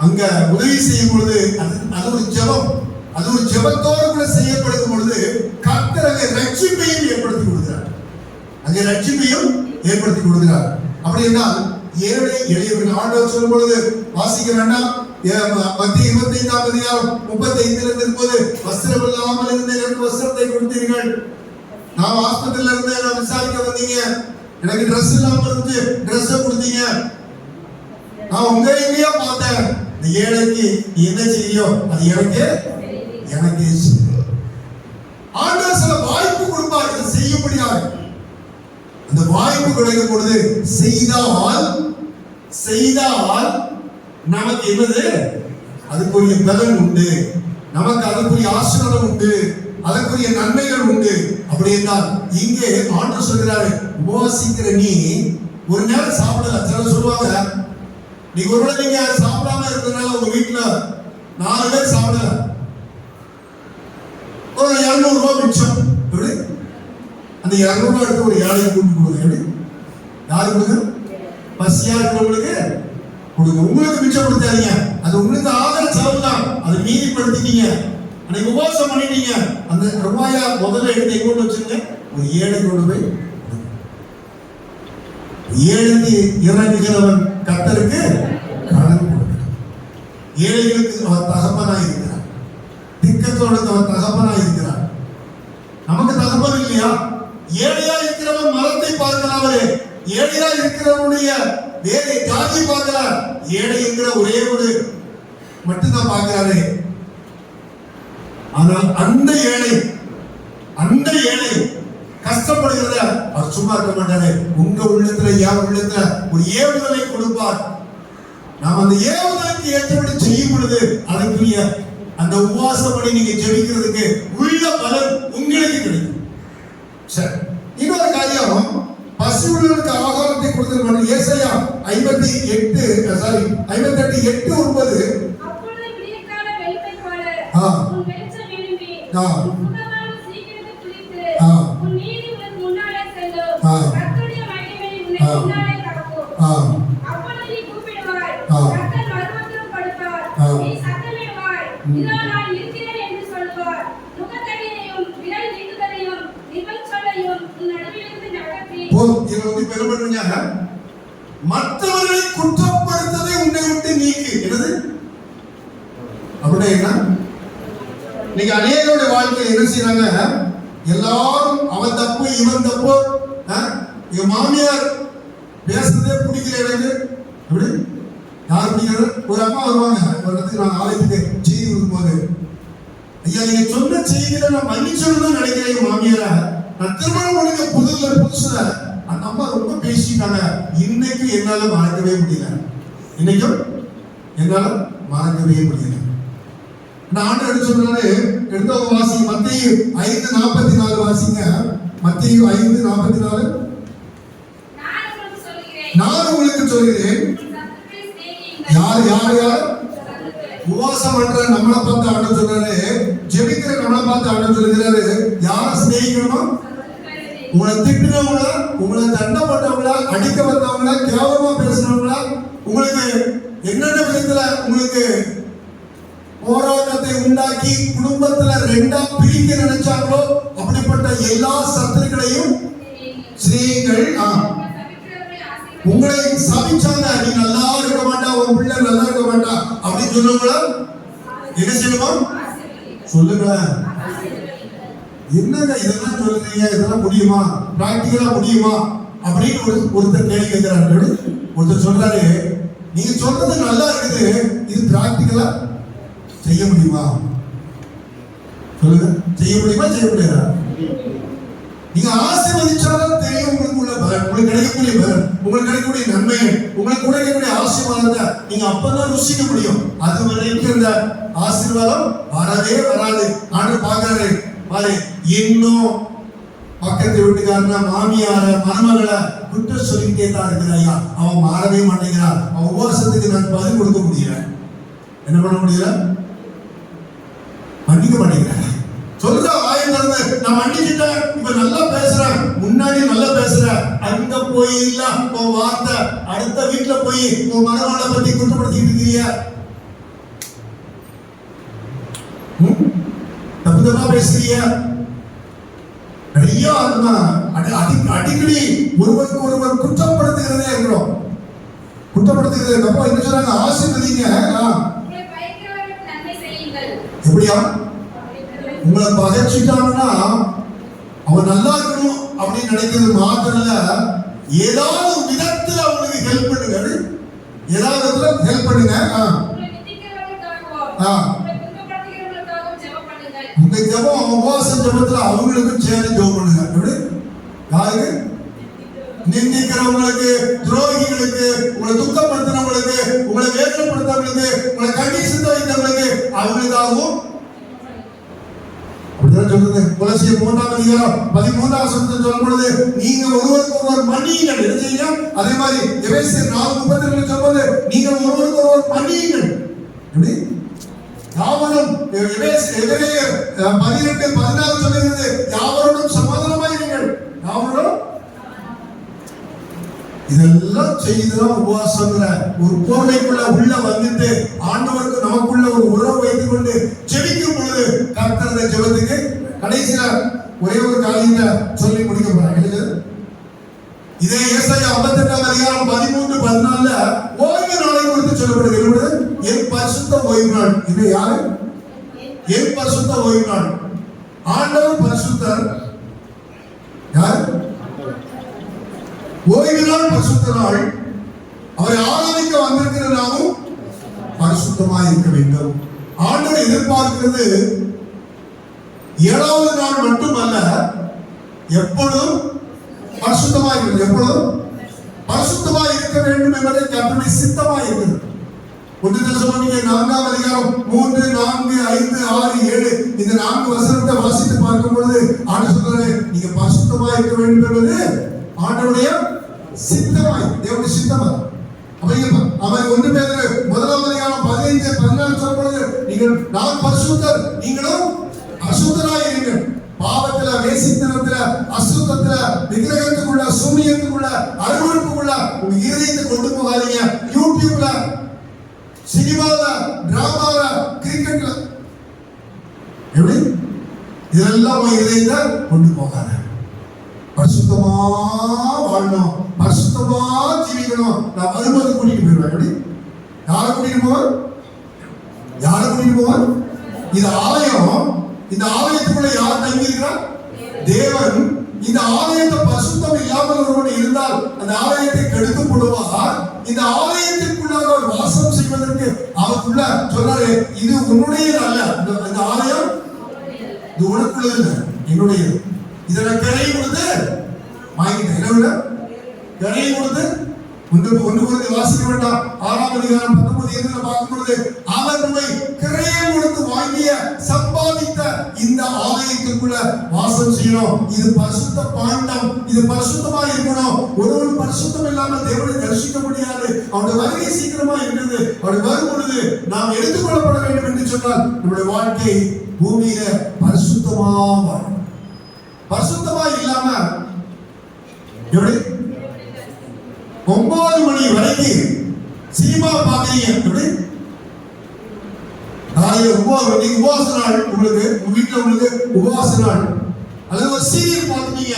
அங்க உதவி செய்யும் பொழுது அது ஒரு ஜெபம், அது ஒரு ஜெபத்தோடு கூட செய்யப்படும் பொழுது கர்த்தர் அங்கே ரட்சிப்பையும் ஏற்படுத்தி கொடுக்கிறார். அங்கே ரட்சிப்பையும் ஏற்படுத்தி கொடுக்கிறார். அப்படி என்றால் ஏழை எளியவர்கள் ஆண்டவர் சொல்லும் பொழுது வாசிக்க வேண்டாம். மத்திய 25ஆம் அதிகாரம் 35 இருக்கும்போது வஸ்திரம் இல்லாமல் இருந்த 2 வஸ்திரத்தை கொடுத்தீர்கள். நான் ஆஸ்பத்திரியில இருந்து நான் விசாரிக்க வந்தீங்க, எனக்கு ட்ரெஸ் இல்லாம இருந்துச்சு, ட்ரெஸ் கொடுத்தீங்க. நான் உங்க எங்கேயா பார்த்தேன், இந்த ஏழைக்கு என்ன செய்யும் அது எனக்கு ஆண்டவர் சில வாய்ப்பு கொடுப்பார் இதை செய்யும்படியாக. அந்த வாய்ப்பு கிடைக்கும் பொழுது செய்தால் நமக்கு என்னது, அதுக்குரிய பலன் உண்டு, நமக்கு அதுக்குரிய ஆசீர்வாதம் உண்டு, அதற்குரிய நன்மைகள் உண்டு. அப்படி என்றால் இங்கே ஆண்டவர் சொல்கிறாரு, உபவாசிக்கிற நீ ஒரு நேரம் சாப்பிடல. சிலர் சொல்லுவாங்க, நீங்க ஒருவேளை நீங்க சாப்பிடாம இருக்கிறதுனால உங்க வீட்டுல 4 பேர் சாப்பிடல, ஒரு 200 ரூபாய் மிச்சம். எப்படி அந்த 200 ரூபாய் எடுத்து ஒரு ஏழையை கூட்டு கொடுங்க. எப்படி யாரு கொடுங்க? பசியா இருக்கிறவங்களுக்கு கொடுங்க. உங்களுக்கு மிச்சப்படுத்தாதீங்க, அது உங்களுக்கு ஆதர செலவு தான், அதை மீதிப்படுத்திட்டீங்க. அன்னைக்கு உபவாசம் பண்ணிட்டீங்க, அந்த ரூபாயா முதல்ல எடுத்து எங்கோண்டு வச்சுங்க, ஒரு ஏழை கொண்டு போய். ஏழைக்கு இறங்குகிறவன் கர்த்தருக்கு கடன் கொடுக்கிறார். ஏழைகளுக்கு அவர் தகப்பனாய் இருக்கிறார், திக்கத்தோடு அவர் தகப்பனாய் இருக்கிறார். நமக்கு தகப்பன் இல்லையா? ஏழையா இருக்கிறவன் மரத்தை பார்க்கிறாரே, ஏழையா இருக்கிறவனுடைய வேலை ஜாதி பார்க்கிறார், ஏழை என்கிற ஒரே ஒரு மட்டும்தான் பார்க்கிறாரே. ஆனால் அந்த ஏழை கஷ்டப்படுகிறத அவர் சும்மா இருக்க மாட்டாரு. உங்க உள்ளத்துல என் உள்ளத்துல ஒரு ஏவுதலை கொடுப்பார். நாம் அந்த ஏவுதலுக்கு ஏற்றபடி செய்யும் பொழுது அதுக்குரிய அந்த உபவாசம் பண்ணி நீங்க ஜெபிக்கிறதுக்கு உள்ள பலன் உங்களுக்கு கிடைக்கும். சரி, இன்னொரு காரியம், பசி உள்ளவர்களுக்கு ஆகாரத்தை கொடுத்து ஏசாயா 58:8-9 மற்றவர்களை குற்றப்படுத்ததை உன்னை விட்டு நீக்கு. என்னது அப்படின்னா நீங்க அநேகருடைய வாழ்க்கையில் என்ன செய்யறாங்க, எல்லாரும் அவன் தப்பு இவன் தப்பு, எங்க மாமியார் பேசுறதே பிடிக்கல எனக்கு. எப்படி யார் பிடிக்கிறது? ஒரு அம்மா வருவாங்க, ஒரு இடத்துக்கு நான் ஆலயத்துக்கு செய்தி கொடுக்கும்போது, ஐயா நீங்க சொன்ன செய்தியில நான் மன்னிச்சோன்னு நினைக்கிறேன். எங்க மாமியார நான் திருமணம் முடிக்க புதுசுல அந்த அம்மா ரொம்ப பேசிட்டாங்க. இன்னைக்கு என்னால மறக்கவே முடியல, இன்னைக்கும் என்னால மறக்கவே முடியல. நான் ஆண்டு எடுத்து சொன்னாரு, எடுத்தவங்க வாசிங்க, மத்தேயு 5:44 வாசிங்க. மத்தேயு 5:44. நான் உங்களுக்கு சொல்கிறேன், யார் உபவாசம் பண்ற நம்மளை பார்த்து ஆண்டு சொல்றாரு, ஜெபிக்கிற நம்மளை பார்த்து ஆண்டு சொல்கிறாரு, யாரை சிநேகிக்கணுமா? உங்களை திட்டினவங்கள, உங்களை தண்டப்பட்டவங்கள, அடிக்க வந்தவங்கள, கேவலமா பேசுறவங்கள, உங்களுக்கு என்னென்ன விதத்துல உங்களுக்கு போராட்டத்தை உண்டாக்கி குடும்பத்துல ரெண்டா பிரிக்க நினைச்சாங்களோ அப்படிப்பட்ட எல்லா சத்துருக்களையும் ஸ்ரீகள் உங்களை சபிச்சாங்க. நீ நல்லா இருக்க மாட்டா, உன் பிள்ளை நல்லா இருக்க மாட்டா அப்படின்னு சொன்னவங்கள என்ன செய்யணும் சொல்லுங்களேன். என்னங்க இதெல்லாம் சொல்றீங்க, இதெல்லாம் முடியுமா, பிராக்டிகலா முடியுமா அப்படின்னு ஒருத்தர் கேள்வி கேட்கிறாரு. ஒருத்தர் சொல்றாரு, நீங்க சொல்றது நல்லா இருக்குது, இது பிராக்டிகலா செய்ய முடியுமா சொல்லுங்க. செய்ய முடியுமா, செய்ய முடியாதா? நீங்க ஆசீர்வதிச்சாலும் தெரியும் உங்களுக்கு உள்ள பலன், உங்களுக்கு கிடைக்கக்கூடிய பலன், உங்களுக்கு கிடைக்கக்கூடிய நன்மைகள், உங்களுக்கு கிடைக்கக்கூடிய ஆசீர்வாதத்தை நீங்க அப்பதான் ருசிக்க முடியும். அது வரைக்கும் இந்த ஆசீர்வாதம் வரவே வராது. ஆண்டு பாக்குறாரு பாரு, இன்னும் பக்கத்து வீட்டுக்காரன, மாமியார, மருமகளை குற்றம் சொல்லிக்கிட்டே தான் இருக்கிற ஐயா, அவன் மாறவே மாட்டேங்கிறான், அவன் உபவாசத்துக்கு நான் பதில் கொடுக்க முடியல, என்ன பண்ண முடியல, மன்னிக்க மாட்டேங்கிறாங்க. சொல்றா வாயை திறந்து, நான் மன்னிச்சிட்டேன், இப்ப நல்லா பேசுறேன், முன்னாடி நல்லா பேசுறேன், அங்க போய் இல்ல உன் வார்த்தை அடுத்த வீட்டுல போய் உன் மருமகளை பத்தி குற்றப்படுத்திட்டு இருக்கிறிய, தப்பு தப்பா பேசுறீங்க. நிறைய அடிக்கடி ஒருவருக்கு ஒருவர் குற்றப்படுத்துகிறதே இருக்கிறோம். குற்றப்படுத்துகிறது அப்போ என்ன சொல்றாங்க, ஆசீர்வதிங்க. எப்படியா உங்களை பகைச்சிட்டாங்கன்னா அவன் நல்லா இருக்கணும் அப்படின்னு நினைக்கிறது மாத்திரம் இல்ல, ஏதாவது விதத்துல அவங்களுக்கு ஹெல்ப் பண்ணுங்க, ஏதாவது விதத்துல ஹெல்ப் பண்ணுங்க. உங்க ஜெபம் உபவாச ஜெபத்துல அவங்களுக்கும் சேர்ந்து ஜெபம் பண்ணுங்க. எப்படி யாருக்கு நிந்திக்கிறவங்களுக்கு, துரோகிகளுக்கு, உங்களை துக்கப்படுத்தினவங்களுக்கு, உங்களை வேதனைப்படுத்தவங்களுக்கு, உங்களை கண்டிஷன் வைத்தவங்களுக்கு அவங்களுக்காகவும் அப்படிதான் சொல்றது. கொலோசியர் 3:13 சொல்லும் பொழுது நீங்க ஒருவருக்கு ஒருவர் மன்னியுங்கள், என்ன செய்யுங்க? அதே மாதிரி எபேசியர் 4:32 சொல்லும்போது நீங்கள் ஒருவருக்கு ஒருவர் மன்னியுங்கள். எப்படி யாவரும் எபிரேயர் 12:14 சொல்லுகிறது, யாவரோடும் சமாதானமாயிருங்கள், யாவரோடும். இதெல்லாம் செய்துதான் உபவாசங்கிற ஒரு போர்வைக்குள்ள உள்ள வந்துட்டு ஆண்டவருக்கு நமக்குள்ள ஒரு உறவு வைத்துக் கொண்டு ஜெபிக்கும் பொழுது கர்த்தருடைய ஜெபத்துக்கு கடைசியில ஒரே ஒரு காரியத்தை சொல்லி முடிக்க போறாங்க. இதே ஏசாயா 58:13-14 ஓய்வு நாளை குறித்து சொல்லப்படுகிறது. என் பரிசுத்த ஓய்வு நாள். இது யாரு? என் பரிசுத்த ஓய்வு நாள். ஆண்டவர் பரிசுத்தர். யார்? ஓய்வு நாள் பரிசுத்த நாள். அவரை ஆராதிக்க வந்திருக்கிற நாமும் பரிசுத்தமாக இருக்க வேண்டும். ஆண்டவர் எதிர்பார்க்கிறது 7வது நாள் மட்டுமல்ல, எப்பொழுதும் பரிசுத்தமாக இருக்கிறது, எப்பொழுதும் பரிசுத்தமாக இருக்க வேண்டும் என்பதை கர்த்தருடைய சித்தமாக இருக்கிறது. 1 தெசலோனிக்கேயர் 4:3, 4, 5, 6, 7 இந்த 4 வசனத்தை வாசித்து பார்க்கும் பொழுது ஆண்டவர் சொல்றாரு, நீங்க பரிசுத்தமாக இருக்க வேண்டும் என்பது ஆண்டவருடைய சித்தமாய், தேவனுடைய சித்தமா. அவர் 1 பேதுரு 1:15-14 சொல்லும் பொழுது நீங்கள் நான் பரிசுத்தர், நீங்களும் அசுத்தராய் இருங்கள். பாவத்துல, வேசித்தனத்துல, அசுத்தத்துல, விக்கிரகத்துக்குள்ள, சூனியத்துக்குள்ள, அருவருப்புக்குள்ள உங்க இதயத்தை கொண்டு போகாதீங்க. யூடியூப்ல, சினிமால, டிராமால, கிரிக்கெட்ல, எப்படி இதெல்லாம் உங்க இதயத்தை கொண்டு போகாத. பரிசுத்தமா வாழணும், பரிசுத்தமா ஜீவிக்கணும். நான் வரும்போது கூட்டிட்டு போயிடுவேன். எப்படி யாரை கூட்டிட்டு போவார்? யாரை கூட்டிட்டு போவார்? இது ஆலயம். இந்த ஆலயத்துக்குள்ள யார் தங்கி இருக்கிறார்? தேவன். இந்த ஆலயத்தை பரிசுத்தம் இல்லாமல் ஒருவன் இருந்தால் அந்த ஆலயத்தை கெடுத்து போடுவார். இந்த ஆலயத்திற்குள்ளாக அவர் வாசம் செய்வதற்கு அவருக்குள்ள சொல்றாரு, இது உன்னுடையது அல்ல, இந்த ஆலயம் இது உனக்குள்ளது, என்னுடையது. இதை கரை கொடுத்து வாங்கிட்டேன். என்ன கரை கொடுத்து ஒன்று வாசிக்க வேண்டாம். 6:19 பார்க்கும் பொழுது அவர் நம்மை கிரையை கொடுத்து வாங்கிய சம்பாதித்த இந்த ஆலயத்துக்குள்ள வாசம் செய்யணும். இது பரிசுத்த பாண்டம், இது பரிசுத்தமா இருக்கணும். ஒருவன் பரிசுத்தம் இல்லாமல் தேவனை தரிசிக்க முடியாது. அவருடைய வருகை சீக்கிரமா இருக்கிறது. அவருடைய வரும் பொழுது நாம் எடுத்துக்கொள்ளப்பட வேண்டும் என்று சொன்னால் நம்முடைய வாழ்க்கை பூமியில பரிசுத்தமா வாழும். பரிசுத்தமா இல்லாம எப்படி 9 மணி வரைக்கும் சினிமா பாக்குறீங்க? எப்படி காலையில உபவாச நாள், உங்களுக்கு உங்க வீட்டுல உங்களுக்கு உபவாச நாள், அல்லது ஒரு சீரியல் பார்த்துட்டீங்க.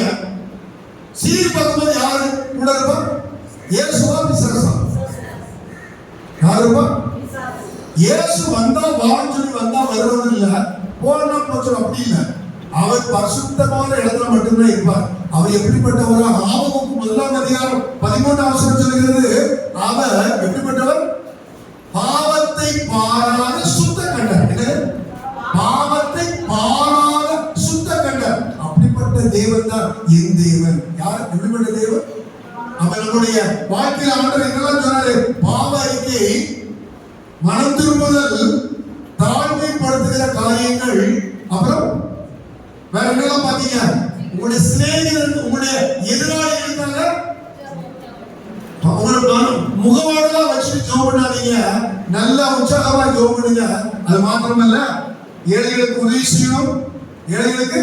சீரியல் பார்க்கும்போது யாரு கூட இருப்பா? இயேசுவா பிசாசா? யாரு இருப்பா? இயேசு வந்தா வான்னு சொல்லி வந்தா வருவது இல்ல, போனா போச்சு அப்படி இல்ல. அவர் பரிசுத்தமான இடத்துல மட்டும்தான் இருப்பார். அவர் எப்படிப்பட்டவரா? ஆபமுக்கு 1 அதிகாரம் 13 வசனம் சொல்கிறது, அவர் எப்படிப்பட்டவர்? பாவத்தை பாராத சுத்த கண்டர். பாவத்தை பாராத சுத்த கண்டர். அப்படிப்பட்ட தேவன் தான் என் தேவன். யார் எப்படிப்பட்ட தேவன்? அவர் நம்முடைய வாழ்க்கையில் ஆண்டவர் என்னெல்லாம் சொன்னாரு? பாவ அறிக்கை, மனம் திரும்புதல், தாழ்மைப்படுத்துகிற காரியங்கள், அப்புறம் வேற என்னெல்லாம் பாத்தீங்க? உங்களுடைய சிநேகிதர், உங்களுடைய எதிராளி இருக்காங்க, உங்களோட முகவாடெல்லாம் வச்சுட்டு ஜெபம் பண்ணாதீங்க, நல்லா உற்சாகமா ஜெபம் பண்ணுங்க. அது மாத்திரமல்ல, ஏழைகளுக்கு உதவி செய்யணும், ஏழைகளுக்கு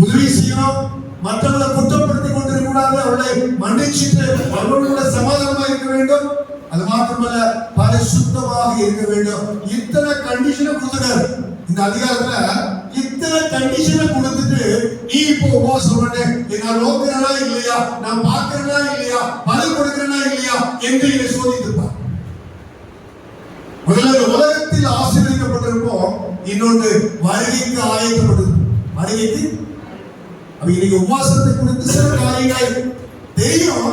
உதவி செய்யணும், மற்றவர்களை குற்றப்படுத்தி கொண்டிருக்க கூடாது, அவர்களை மன்னிச்சுட்டு அவர்களோட சமாதானமா இருக்க வேண்டும். அது மாத்திரமல்ல, பரிசுத்தமாக இருக்க வேண்டும். இத்தனை கண்டிஷனை கொடுத்துட்டாரு இந்த அதிகாரத்துல. இத்தனை கண்டிஷனை கொடுத்துட்டு நீ இப்போ உபவாசம் பண்ணு, நான் நோக்கிறனா இல்லையா, நான் பார்க்கிறனா இல்லையா, பதில் கொடுக்கிறனா இல்லையா என்று என்னை சோதித்திருப்பார். முதல்ல உலகத்தில் ஆசீர்வதிக்கப்பட்டிருப்போம், இன்னொன்று வருகைக்கு ஆயத்தப்பட்டது. வருகைக்கு அப்ப இன்னைக்கு உபவாசத்தை குறித்து சில காரியங்கள் தெரியும்.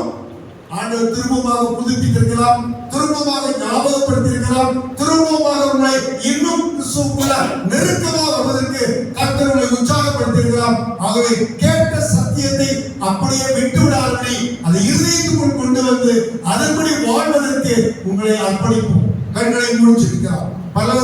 ஆண்டவர் திரும்பமாக புதுப்பித்திருக்கலாம், திரும்பமாக ஞாபகப்படுத்தியிருக்கலாம், திரும்பமாக உங்களை இன்னும் கிறிஸ்துவுக்குள்ள நெருக்கமாக வருவதற்கு கர்த்தர் உங்களை உற்சாகப்படுத்தியிருக்கலாம். ஆகவே கேட்ட சத்தியத்தை அப்படியே விட்டுவிடாதபடி அதை இருதயத்துக்குள் கொண்டு வந்து அதன்படி வாழ்வதற்கு உங்களை அர்ப்பணிப்போம். கண்களை மூடிச்சிருக்கிறார். பல